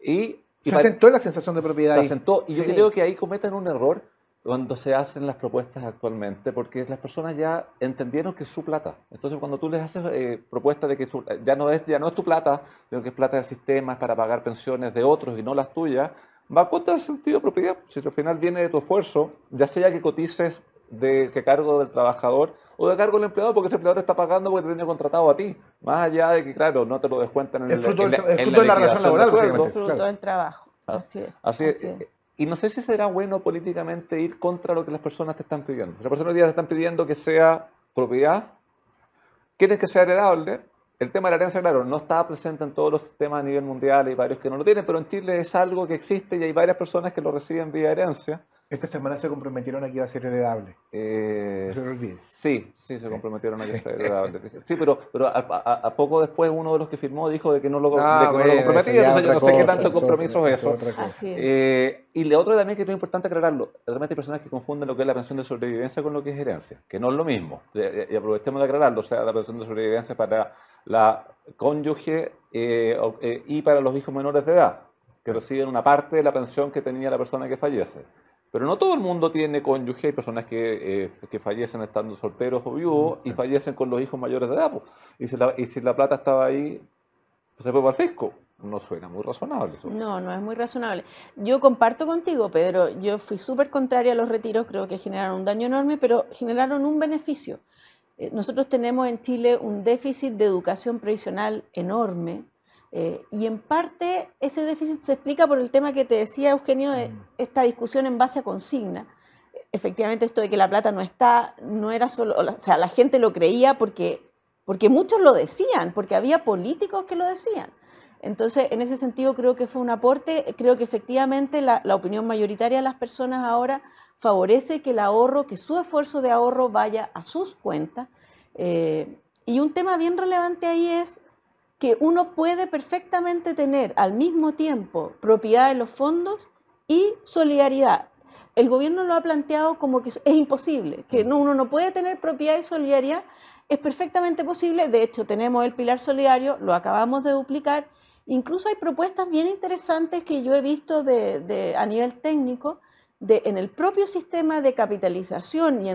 Y Se asentó la sensación de propiedad se ahí. asentó. Y yo Sí. creo que ahí cometen un error cuando se hacen las propuestas actualmente, porque las personas ya entendieron que es su plata. Entonces, cuando tú les haces propuestas de que ya no es tu plata, sino que es plata del sistema, es para pagar pensiones de otros y no las tuyas, va contra el sentido de propiedad. Si al final viene de tu esfuerzo, ya sea que cotices que cargo del trabajador o de cargo del empleador, porque ese empleador está pagando porque te tiene contratado a ti. Más allá de que, claro, no te lo descuentan en, Es fruto en del la, es en fruto la de la relación liquidación de laboral, sueldo. básicamente. Fruto Claro. del trabajo. Ah, Así es. Así así es. es. Y no sé si será bueno políticamente ir contra lo que las personas te están pidiendo. Si las personas hoy día te están pidiendo que sea propiedad, quieren que sea heredable. El tema de la herencia, claro, no está presente en todos los sistemas a nivel mundial, hay varios que no lo tienen, pero en Chile es algo que existe y hay varias personas que lo reciben vía herencia. Esta semana se comprometieron a que iba a ser heredable. No se lo olvide. Sí, se comprometieron a que Sí. sea heredable. Sí, pero a poco después uno de los que firmó dijo de que no lo, Ah, de que no lo bueno, comprometía, eso ya entonces yo no otra sé qué cosa, tanto compromiso es eso. otra cosa. Así es. Y lo otro también que es importante aclararlo, realmente hay personas que confunden lo que es la pensión de sobrevivencia con lo que es herencia, que no es lo mismo. Y aprovechemos de aclararlo, o sea, la pensión de sobrevivencia para la cónyuge y para los hijos menores de edad, que reciben una parte de la pensión que tenía la persona que fallece. Pero no todo el mundo tiene cónyuge, hay personas que fallecen estando solteros o viudos y fallecen con los hijos mayores de edad. Pues. Y si la plata estaba ahí, pues se fue para el fisco. No suena muy razonable eso. No, no es muy razonable. Yo comparto contigo, Pedro. Yo fui súper contraria a los retiros, creo que generaron un daño enorme, pero generaron un beneficio. Nosotros tenemos en Chile un déficit de educación previsional enorme y en parte ese déficit se explica por el tema que te decía Eugenio de esta discusión en base a consigna. Efectivamente esto de que la plata no está, no era solo, o sea, la gente lo creía porque muchos lo decían, porque había políticos que lo decían. Entonces, en ese sentido creo que fue un aporte, creo que efectivamente la opinión mayoritaria de las personas ahora favorece que el ahorro, que su esfuerzo de ahorro vaya a sus cuentas. Y un tema bien relevante ahí es que uno puede perfectamente tener al mismo tiempo propiedad de los fondos y solidaridad. El gobierno lo ha planteado como que es imposible, que uno no puede tener propiedad y solidaridad. Es perfectamente posible, de hecho tenemos el pilar solidario, lo acabamos de duplicar. Incluso hay propuestas bien interesantes que yo he visto a nivel técnico, en el propio sistema de capitalización y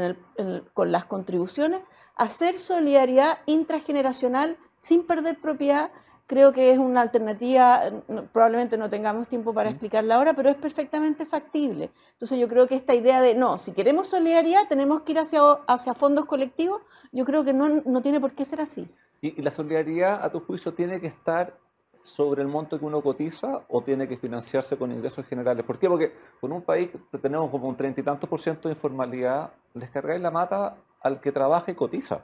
con las contribuciones, hacer solidaridad intrageneracional sin perder propiedad. Creo que es una alternativa, probablemente no tengamos tiempo para explicarla ahora, pero es perfectamente factible. Entonces yo creo que esta idea de, no, si queremos solidaridad tenemos que ir hacia fondos colectivos, yo creo que no tiene por qué ser así. ¿Y la solidaridad, a tu juicio, tiene que estar sobre el monto que uno cotiza o tiene que financiarse con ingresos generales? ¿Por qué? Porque con un país que tenemos como un 30 y tantos % de informalidad, les cargáis la mata al que trabaja y cotiza.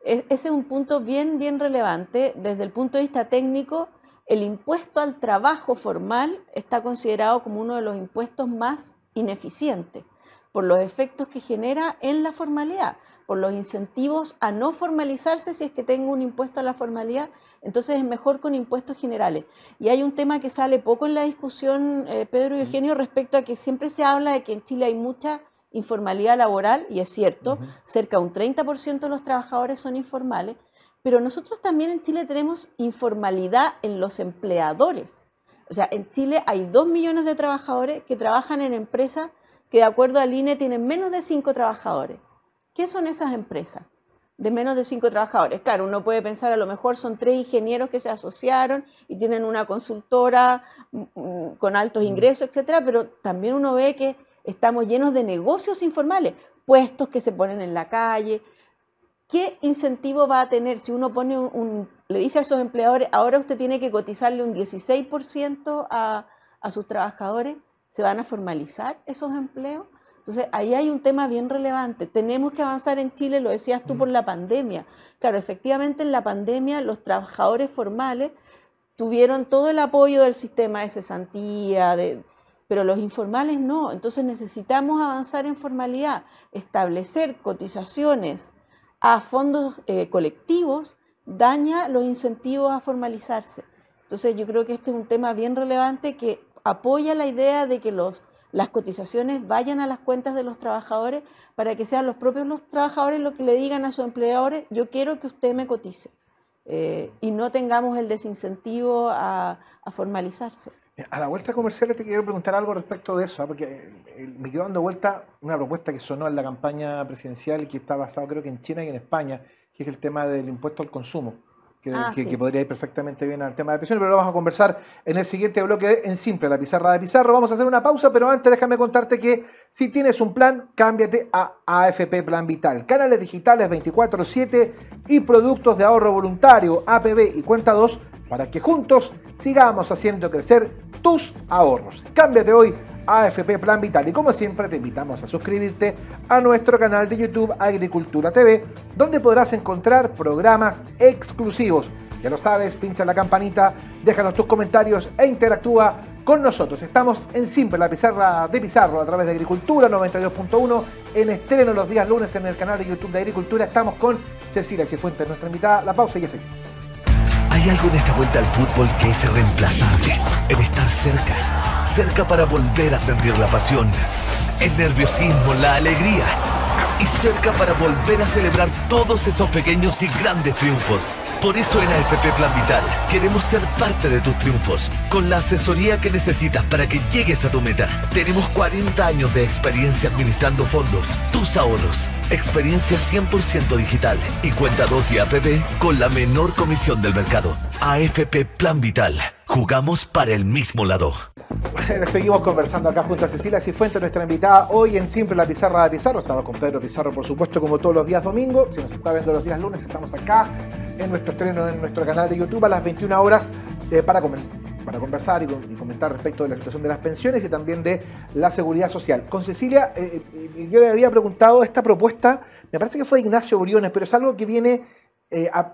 Ese es un punto bien, bien relevante. Desde el punto de vista técnico, el impuesto al trabajo formal está considerado como uno de los impuestos más ineficientes por los efectos que genera en la formalidad, por los incentivos a no formalizarse si es que tengo un impuesto a la formalidad, entonces es mejor con impuestos generales. Y hay un tema que sale poco en la discusión, Pedro y Eugenio, respecto a que siempre se habla de que en Chile hay mucha informalidad laboral, y es cierto, cerca de un 30% de los trabajadores son informales, pero nosotros también en Chile tenemos informalidad en los empleadores. O sea, en Chile hay 2 millones de trabajadores que trabajan en empresas que de acuerdo al INE tienen menos de 5 trabajadores. ¿Qué son esas empresas de menos de 5 trabajadores? Claro, uno puede pensar a lo mejor son 3 ingenieros que se asociaron y tienen una consultora con altos ingresos, etcétera, pero también uno ve que estamos llenos de negocios informales, puestos que se ponen en la calle. ¿Qué incentivo va a tener si uno pone le dice a esos empleadores, ahora usted tiene que cotizarle un 16% a sus trabajadores? ¿Se van a formalizar esos empleos? Entonces, ahí hay un tema bien relevante. Tenemos que avanzar en Chile, lo decías tú, por la pandemia. Claro, efectivamente en la pandemia los trabajadores formales tuvieron todo el apoyo del sistema de cesantía, pero los informales no. Entonces necesitamos avanzar en formalidad, establecer cotizaciones a fondos colectivos, daña los incentivos a formalizarse. Entonces yo creo que este es un tema bien relevante que apoya la idea de que las cotizaciones vayan a las cuentas de los trabajadores para que sean los propios los trabajadores los que le digan a sus empleadores, yo quiero que usted me cotice, y no tengamos el desincentivo a formalizarse. A la vuelta comercial te quiero preguntar algo respecto de eso, porque me quedó dando vuelta una propuesta que sonó en la campaña presidencial y que está basado creo que en China y en España, que es el tema del impuesto al consumo. Que podría ir perfectamente bien al tema de pensiones, pero lo vamos a conversar en el siguiente bloque de En Simple, la pizarra de Pizarro. Vamos a hacer una pausa, pero antes déjame contarte que si tienes un plan, cámbiate a AFP Plan Vital. Canales digitales 24/7 y productos de ahorro voluntario, APB y Cuenta 2, para que juntos sigamos haciendo crecer tus ahorros. Cámbiate hoy a AFP Plan Vital y como siempre te invitamos a suscribirte a nuestro canal de YouTube Agricultura TV, donde podrás encontrar programas exclusivos. Ya lo sabes, pincha la campanita, déjanos tus comentarios e interactúa con nosotros. Estamos en Simple, la pizarra de Pizarro, a través de Agricultura 92.1, en estreno los días lunes en el canal de YouTube de Agricultura. Estamos con Cecilia Cifuentes, nuestra invitada. La pausa y ya seguimos. Hay algo en esta vuelta al fútbol que es irreemplazable. El estar cerca. Cerca para volver a sentir la pasión, el nerviosismo, la alegría. Y cerca para volver a celebrar todos esos pequeños y grandes triunfos. Por eso en AFP Plan Vital queremos ser parte de tus triunfos, con la asesoría que necesitas para que llegues a tu meta. Tenemos 40 años de experiencia administrando fondos, tus ahorros, experiencia 100% digital y Cuenta 2 y APB con la menor comisión del mercado. AFP Plan Vital. Jugamos para el mismo lado. Bueno, seguimos conversando acá junto a Cecilia Cifuentes, nuestra invitada hoy en Simple, la pizarra de Pizarro. Estamos con Pedro Pizarro, por supuesto, como todos los días domingos. Si nos está viendo los días lunes, estamos acá en nuestro estreno en nuestro canal de YouTube a las 21 horas para conversar y comentar respecto de la situación de las pensiones y también de la seguridad social. Con Cecilia, yo le había preguntado esta propuesta, me parece que fue de Ignacio Briones, pero es algo que viene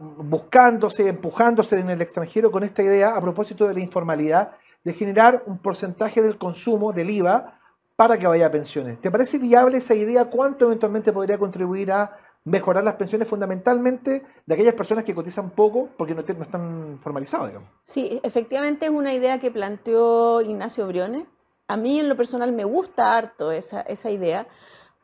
buscándose, empujándose en el extranjero con esta idea a propósito de la informalidad, de generar un porcentaje del consumo, del IVA, para que vaya a pensiones. ¿Te parece viable esa idea? ¿Cuánto eventualmente podría contribuir a mejorar las pensiones fundamentalmente de aquellas personas que cotizan poco porque no están formalizados, digamos? Sí, efectivamente es una idea que planteó Ignacio Briones. A mí en lo personal me gusta harto esa idea,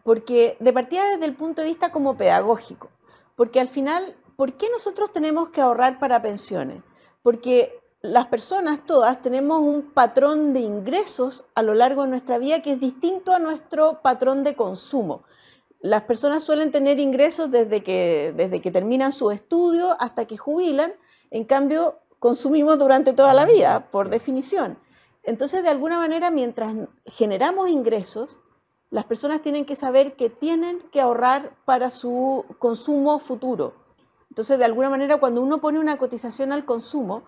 porque de partida desde el punto de vista como pedagógico, porque al final, ¿por qué nosotros tenemos que ahorrar para pensiones? Porque las personas todas tenemos un patrón de ingresos a lo largo de nuestra vida que es distinto a nuestro patrón de consumo. Las personas suelen tener ingresos desde que terminan su estudio hasta que jubilan, en cambio consumimos durante toda la vida, por definición. Entonces, de alguna manera, mientras generamos ingresos, las personas tienen que saber que tienen que ahorrar para su consumo futuro. Entonces, de alguna manera, cuando uno pone una cotización al consumo,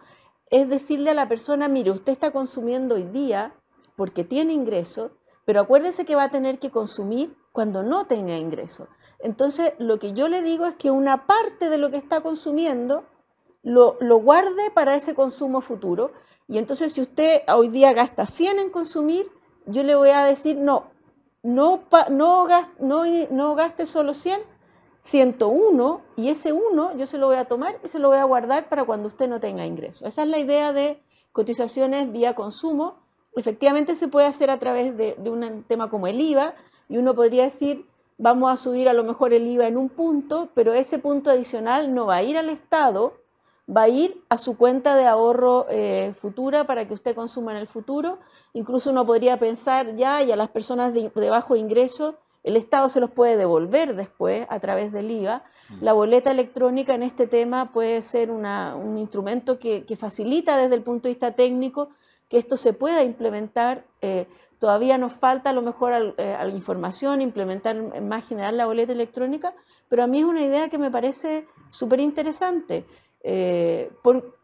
es decirle a la persona, mire, usted está consumiendo hoy día porque tiene ingresos, pero acuérdese que va a tener que consumir cuando no tenga ingresos. Entonces, lo que yo le digo es que una parte de lo que está consumiendo lo guarde para ese consumo futuro. Y entonces, si usted hoy día gasta 100 en consumir, yo le voy a decir, no gaste solo 100, 101, y ese 1 yo se lo voy a tomar y se lo voy a guardar para cuando usted no tenga ingreso. Esa es la idea de cotizaciones vía consumo. Efectivamente se puede hacer a través de un tema como el IVA, Y uno podría decir, vamos a subir a lo mejor el IVA en un punto, pero ese punto adicional no va a ir al Estado, va a ir a su cuenta de ahorro futura para que usted consuma en el futuro. Incluso uno podría pensar y a las personas de bajo ingreso, el Estado se los puede devolver después a través del IVA. La boleta electrónica en este tema puede ser un instrumento que facilita desde el punto de vista técnico que esto se pueda implementar. Todavía nos falta a lo mejor información, implementar en más general la boleta electrónica, pero a mí es una idea que me parece súper interesante,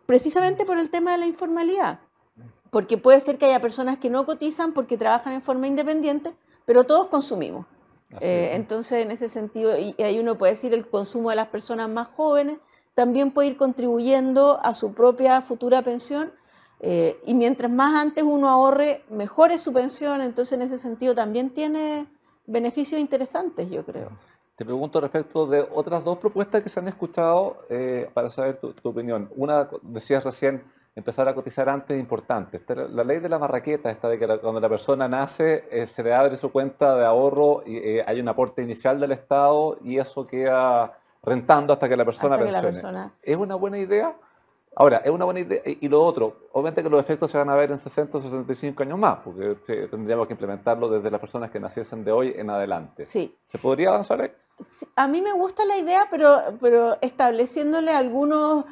precisamente por el tema de la informalidad, porque puede ser que haya personas que no cotizan porque trabajan en forma independiente, pero todos consumimos. Entonces, en ese sentido, y ahí uno puede decir el consumo de las personas más jóvenes también puede ir contribuyendo a su propia futura pensión, y mientras más antes uno ahorre, mejor es su pensión. Entonces, en ese sentido también tiene beneficios interesantes, yo creo. Te pregunto respecto de otras dos propuestas que se han escuchado, para saber tu opinión. Una, decías recién, empezar a cotizar antes es importante. La ley de la marraqueta, esta de que cuando la persona nace, se le abre su cuenta de ahorro y hay un aporte inicial del Estado y eso queda rentando hasta que la persona pensione. ¿Es una buena idea? Ahora, es una buena idea. Y lo otro, obviamente que los efectos se van a ver en 60 o 65 años más, porque tendríamos que implementarlo desde las personas que naciesen de hoy en adelante. Sí. ¿Se podría avanzar ahí? A mí me gusta la idea, pero estableciéndole algunos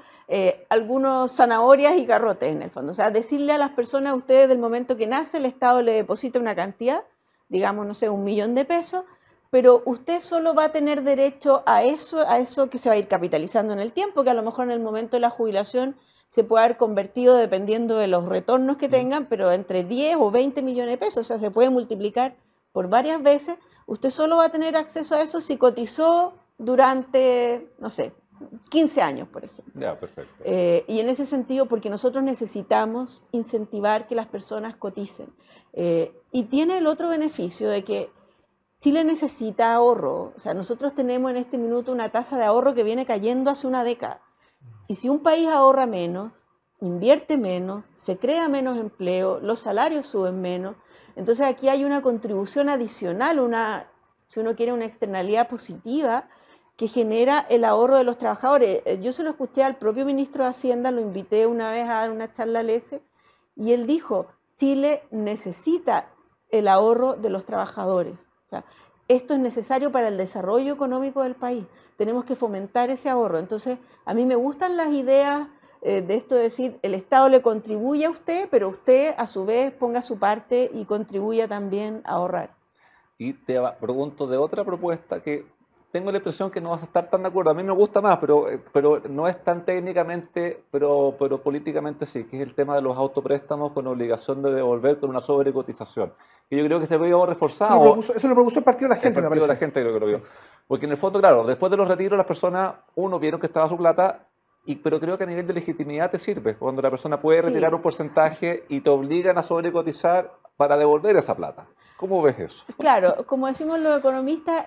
zanahorias y garrotes en el fondo. O sea, decirle a las personas, ustedes del momento que nace, el Estado le deposita una cantidad, digamos, no sé, 1 millón de pesos, pero usted solo va a tener derecho a eso que se va a ir capitalizando en el tiempo, que a lo mejor en el momento de la jubilación se puede haber convertido, dependiendo de los retornos que tengan, pero entre 10 o 20 millones de pesos, o sea, se puede multiplicar por varias veces. Usted solo va a tener acceso a eso si cotizó durante, no sé, 15 años, por ejemplo. Ya, perfecto. Y en ese sentido, porque nosotros necesitamos incentivar que las personas coticen. Y tiene el otro beneficio de que Chile necesita ahorro. O sea, nosotros tenemos en este minuto una tasa de ahorro que viene cayendo hace una década. Y si un país ahorra menos, invierte menos, se crea menos empleo, los salarios suben menos, entonces aquí hay una contribución adicional, si uno quiere, una externalidad positiva que genera el ahorro de los trabajadores. Yo se lo escuché al propio ministro de Hacienda, lo invité una vez a dar una charla al ESE, y él dijo, Chile necesita el ahorro de los trabajadores. O sea, esto es necesario para el desarrollo económico del país. Tenemos que fomentar ese ahorro. Entonces, a mí me gustan las ideas de esto de decir, el Estado le contribuye a usted, pero usted a su vez ponga su parte y contribuya también a ahorrar. Y te pregunto de otra propuesta que tengo la impresión que no vas a estar tan de acuerdo. A mí me gusta más, pero no es tan técnicamente, pero políticamente sí, que es el tema de los autopréstamos con obligación de devolver con una sobrecotización. Y yo creo que se vio reforzado. Eso lo propuso el Partido de la Gente, me parece. El Partido de la Gente creo que lo vio. Sí. Porque en el fondo, claro, después de los retiros las personas, vieron que estaba su plata, pero creo que a nivel de legitimidad te ssirve. Cuando la persona puede retirar un porcentaje y te obligan a sobrecotizar para devolver esa plata. ¿Cómo ves eso? Claro, como decimos los economistas,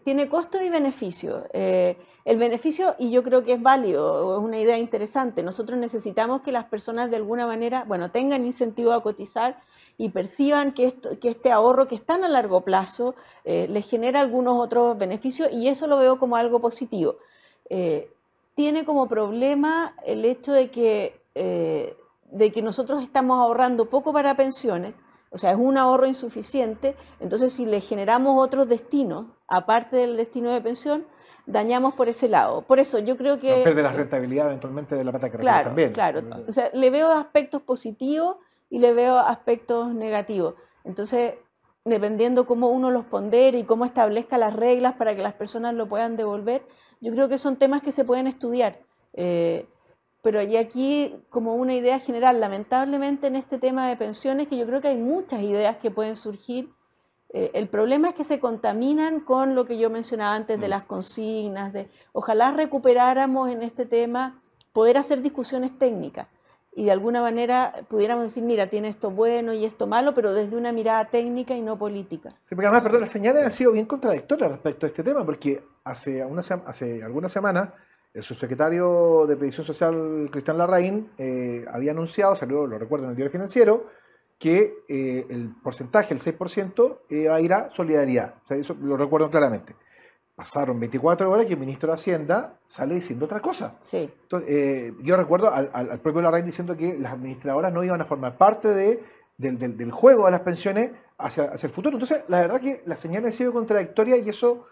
tiene costo y beneficio. El beneficio, y yo creo que es válido, es una idea interesante. Nosotros necesitamos que las personas de alguna manera, tengan incentivo a cotizar y perciban que este ahorro que es tan a largo plazo les genera algunos otros beneficios, y eso lo veo como algo positivo. Tiene como problema el hecho de que nosotros estamos ahorrando poco para pensiones. O sea, es un ahorro insuficiente. Entonces, si le generamos otros destinos, aparte del destino de pensión, dañamos por ese lado. Por eso yo creo que... No pierde la rentabilidad eventualmente de la plata que recoge también. Claro. O sea, le veo aspectos positivos y le veo aspectos negativos. Entonces, dependiendo cómo uno los pondere y cómo establezca las reglas para que las personas lo puedan devolver, yo creo que son temas que se pueden estudiar. Pero y aquí, como una idea general, lamentablemente en este tema de pensiones, que yo creo que hay muchas ideas que pueden surgir, el problema es que se contaminan con lo que yo mencionaba antes de las consignas, ojalá recuperáramos en este tema poder hacer discusiones técnicas y de alguna manera pudiéramos decir, mira, tiene esto bueno y esto malo, pero desde una mirada técnica y no política. Sí, porque además, las señales han sido bien contradictorias respecto a este tema, porque hace algunas semanas el subsecretario de Previsión Social, Cristian Larraín, había anunciado, salió, lo recuerdo en el Diario Financiero, que el porcentaje, el 6%, va a ir a solidaridad. O sea, eso lo recuerdo claramente. Pasaron 24 horas y el ministro de Hacienda sale diciendo otra cosa. Sí. Entonces, yo recuerdo al propio Larraín diciendo que las administradoras no iban a formar parte del juego de las pensiones hacia el futuro. Entonces, la verdad que la señal ha sido contradictoria y eso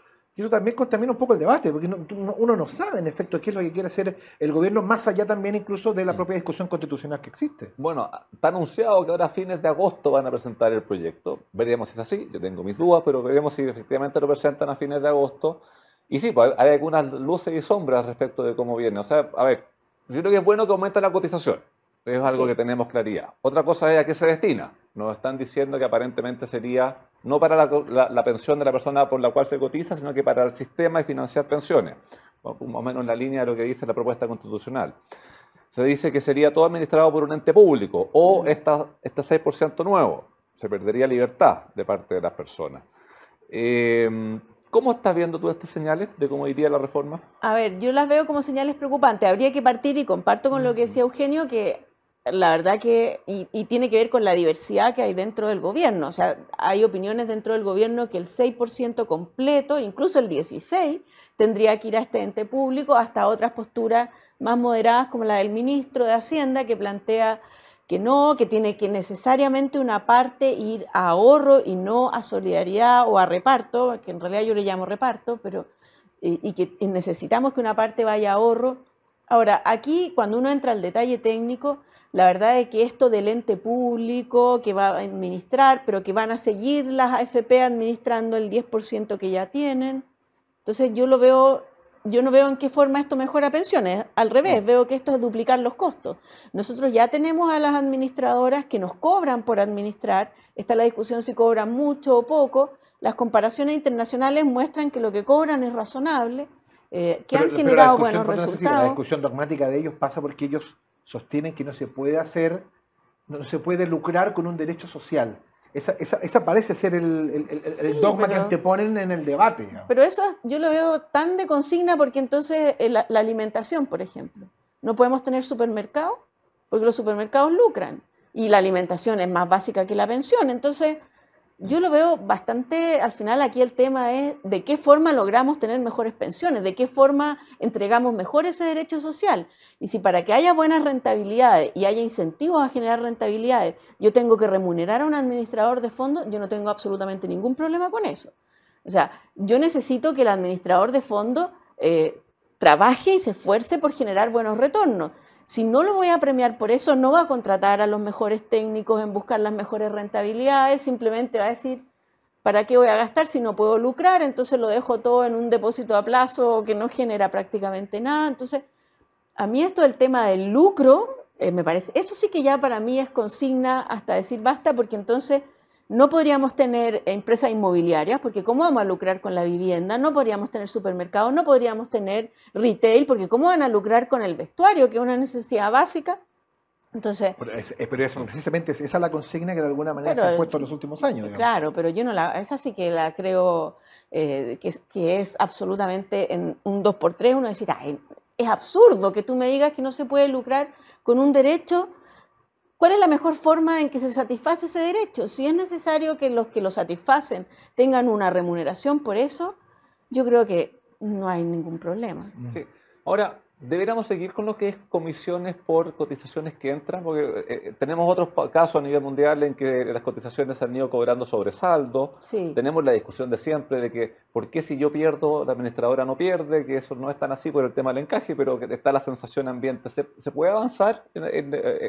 también contamina un poco el debate, porque uno no sabe en efecto qué es lo que quiere hacer el gobierno, más allá también incluso de la propia discusión constitucional que existe. Bueno, está anunciado que ahora a fines de agosto van a presentar el proyecto. Veremos si es así, yo tengo mis dudas, pero veremos si efectivamente lo presentan a fines de agosto. Y sí, pues hay algunas luces y sombras respecto de cómo viene. O sea, a ver, yo creo que es bueno que aumente la cotización. Es algo que tenemos claridad. Otra cosa es a qué se destina. Nos están diciendo que aparentemente sería no para la pensión de la persona por la cual se cotiza, sino que para el sistema de financiar pensiones. Más o menos en la línea de lo que dice la propuesta constitucional. Se dice que sería todo administrado por un ente público o este 6% nuevo. Se perdería libertad de parte de las personas. ¿Cómo estás viendo tú estas señales de cómo iría la reforma? A ver, yo las veo como señales preocupantes. Habría que partir, y comparto con lo que decía Eugenio, que la verdad que, y tiene que ver con la diversidad que hay dentro del gobierno. O sea, hay opiniones dentro del gobierno que el 6% completo, incluso el 16%, tendría que ir a este ente público, hasta otras posturas más moderadas como la del ministro de Hacienda, que plantea que no, que tiene que necesariamente una parte ir a ahorro y no a solidaridad o a reparto, que en realidad yo le llamo reparto, pero y que necesitamos que una parte vaya a ahorro. Ahora, aquí cuando uno entra al detalle técnico, la verdad es que esto del ente público que va a administrar, pero que van a seguir las AFP administrando el 10% que ya tienen, entonces yo no veo en qué forma esto mejora pensiones. Al revés, veo que esto es duplicar los costos. Nosotros ya tenemos a las administradoras que nos cobran por administrar. Está la discusión si cobran mucho o poco. Las comparaciones internacionales muestran que lo que cobran es razonable, que han generado buenos resultados. La discusión dogmática de ellos pasa porque ellos sostienen que no se puede lucrar con un derecho social. Esa parece ser el dogma que anteponen en el debate. Digamos. Pero eso yo lo veo tan de consigna porque entonces la alimentación, por ejemplo. No podemos tener supermercados porque los supermercados lucran y la alimentación es más básica que la pensión. Entonces yo lo veo bastante, al final aquí el tema es de qué forma logramos tener mejores pensiones, de qué forma entregamos mejor ese derecho social. Y si para que haya buenas rentabilidades y haya incentivos a generar rentabilidades, yo tengo que remunerar a un administrador de fondos, yo no tengo absolutamente ningún problema con eso. O sea, yo necesito que el administrador de fondos trabaje y se esfuerce por generar buenos retornos. Si no lo voy a premiar por eso, no va a contratar a los mejores técnicos en buscar las mejores rentabilidades, simplemente va a decir, ¿para qué voy a gastar si no puedo lucrar? Entonces lo dejo todo en un depósito a plazo que no genera prácticamente nada. Entonces, a mí esto del tema del lucro, me parece, eso sí que ya para mí es consigna hasta decir basta, porque entonces no podríamos tener empresas inmobiliarias, porque ¿cómo vamos a lucrar con la vivienda? No podríamos tener supermercados, no podríamos tener retail, porque ¿cómo van a lucrar con el vestuario, que es una necesidad básica? Entonces, pero precisamente esa es la consigna que de alguna manera se ha puesto en los últimos años. Digamos. Claro, pero yo no esa sí que la creo que es absolutamente en un 2x3, uno decir, es absurdo que tú me digas que no se puede lucrar con un derecho. ¿Cuál es la mejor forma en que se satisface ese derecho? Si es necesario que los que lo satisfacen tengan una remuneración por eso, yo creo que no hay ningún problema. Sí. Ahora, deberíamos seguir con lo que es comisiones por cotizaciones que entran, porque tenemos otros casos a nivel mundial en que las cotizaciones se han ido cobrando sobresaldo. Sí. Tenemos la discusión de siempre de que por qué si yo pierdo, la administradora no pierde, que eso no es tan así por el tema del encaje, pero que está la sensación ambiente. ¿Se puede avanzar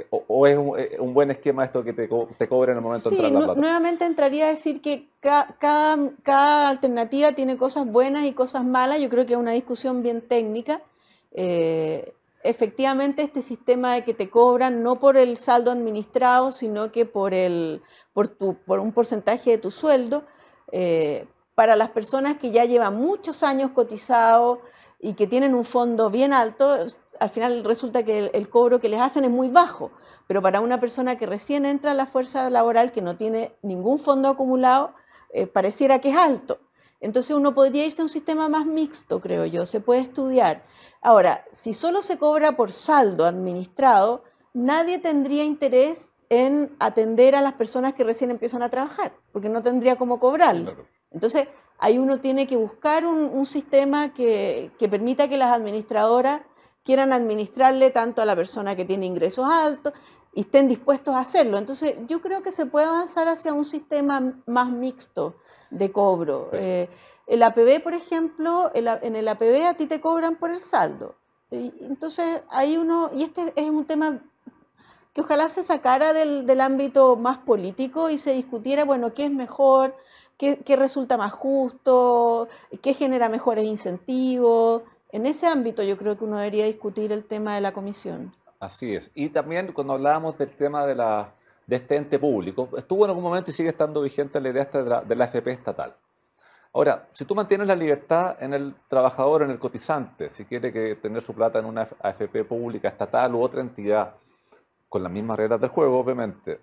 o es un buen esquema esto que te cobra en el momento de entrar la plata? Nuevamente entraría a decir que cada alternativa tiene cosas buenas y cosas malas. Yo creo que es una discusión bien técnica. Efectivamente este sistema de que te cobran no por el saldo administrado, sino que por un porcentaje de tu sueldo, para las personas que ya llevan muchos años cotizados y que tienen un fondo bien alto, al final resulta que el cobro que les hacen es muy bajo, pero para una persona que recién entra a la fuerza laboral, que no tiene ningún fondo acumulado, pareciera que es alto. Entonces uno podría irse a un sistema más mixto, creo yo, se puede estudiar. Ahora, si solo se cobra por saldo administrado, nadie tendría interés en atender a las personas que recién empiezan a trabajar, porque no tendría cómo cobrarlo. Claro. Entonces, ahí uno tiene que buscar un sistema que permita que las administradoras quieran administrarle tanto a la persona que tiene ingresos altos y estén dispuestos a hacerlo. Entonces, yo creo que se puede avanzar hacia un sistema más mixto de cobro. El APB, por ejemplo, en el APB a ti te cobran por el saldo. Entonces, ahí y este es un tema que ojalá se sacara del ámbito más político y se discutiera, bueno, qué es mejor, qué resulta más justo, qué genera mejores incentivos. En ese ámbito yo creo que uno debería discutir el tema de la comisión. Así es. Y también cuando hablábamos del tema de este ente público, estuvo en algún momento y sigue estando vigente la idea de la AFP estatal. Ahora, si tú mantienes la libertad en el trabajador, en el cotizante, si quiere tener su plata en una AFP pública, estatal u otra entidad, con las mismas reglas del juego, obviamente,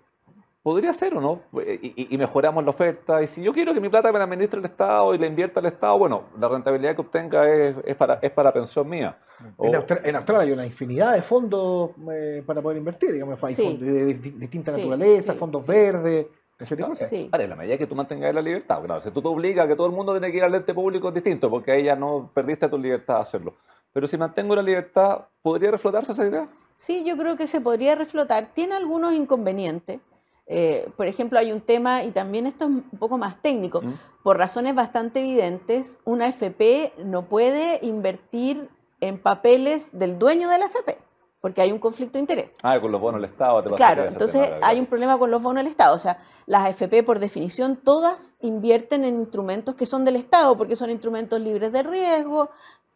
podría ser o no, y mejoramos la oferta, y si yo quiero que mi plata me la administre el Estado y la invierta el Estado, bueno, la rentabilidad que obtenga es para pensión mía. En Australia hay una infinidad de fondos para poder invertir, digamos, hay fondos de distinta naturaleza, fondos verdes, ese tipo de cosas. Ahora, en la medida que tú mantengas la libertad, claro, si tú te obligas a que todo el mundo tiene que ir al ente público es distinto, porque ahí ya no perdiste tu libertad de hacerlo. Pero si mantengo la libertad, ¿podría reflotarse esa idea? Sí, yo creo que se podría reflotar. Tiene algunos inconvenientes. Por ejemplo, hay un tema, y también esto es un poco más técnico, por razones bastante evidentes, una AFP no puede invertir en papeles del dueño de la AFP, porque hay un conflicto de interés. Con los bonos del Estado. Claro, entonces hay un problema con los bonos del Estado. O sea, las AFP, por definición, todas invierten en instrumentos que son del Estado, porque son instrumentos libres de riesgo.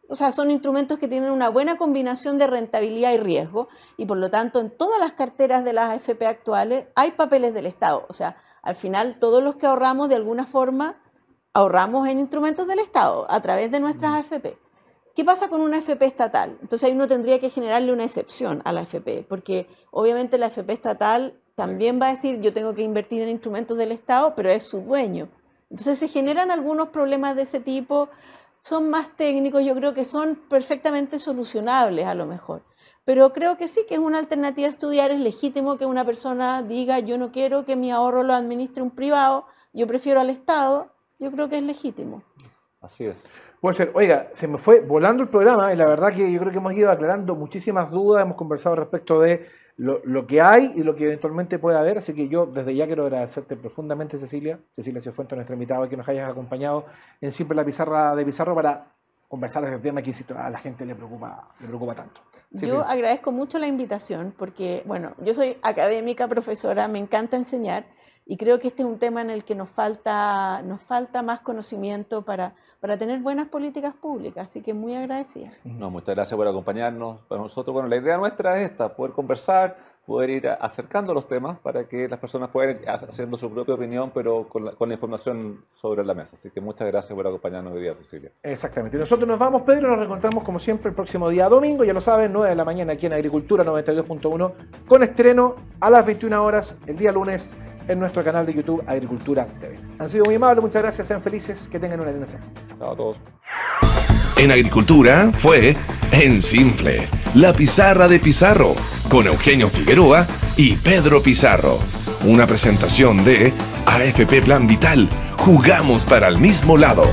O sea, son instrumentos que tienen una buena combinación de rentabilidad y riesgo, y por lo tanto en todas las carteras de las AFP actuales hay papeles del Estado. O sea, al final todos los que ahorramos de alguna forma ahorramos en instrumentos del Estado a través de nuestras AFP. ¿Qué pasa con una AFP estatal? Entonces ahí uno tendría que generarle una excepción a la AFP, porque obviamente la AFP estatal también va a decir yo tengo que invertir en instrumentos del Estado, pero es su dueño. Entonces se generan algunos problemas de ese tipo. Son más técnicos, yo creo que son perfectamente solucionables a lo mejor. Pero creo que sí, que es una alternativa a estudiar, es legítimo que una persona diga yo no quiero que mi ahorro lo administre un privado, yo prefiero al Estado, yo creo que es legítimo. Así es. Puede ser. Oiga, se me fue volando el programa y la verdad que yo creo que hemos ido aclarando muchísimas dudas, hemos conversado respecto de lo que hay y lo que eventualmente puede haber, así que yo desde ya quiero agradecerte profundamente, Cecilia Cifuentes, nuestra invitada, que nos hayas acompañado en Simple la Pizarra de Pizarro para conversar de este tema que a la gente le preocupa tanto. Yo agradezco mucho la invitación porque, bueno, yo soy académica, profesora, me encanta enseñar y creo que este es un tema en el que nos falta más conocimiento para tener buenas políticas públicas, así que muy agradecida. No, muchas gracias por acompañarnos. Para nosotros, bueno, la idea nuestra es esta, poder conversar, poder ir acercando los temas para que las personas puedan ir haciendo su propia opinión, pero con la información sobre la mesa. Así que muchas gracias por acompañarnos hoy día, Cecilia. Exactamente. Y nosotros nos vamos, Pedro, nos reencontramos como siempre el próximo día domingo, ya lo saben, 9 de la mañana aquí en Agricultura 92.1, con estreno a las 21 horas el día lunes en nuestro canal de YouTube Agricultura TV. Han sido muy amables, muchas gracias, sean felices, que tengan una linda semana. Chao a todos. En Agricultura fue En Simple, la pizarra de Pizarro, con Eugenio Figueroa y Pedro Pizarro. Una presentación de AFP Plan Vital, jugamos para el mismo lado.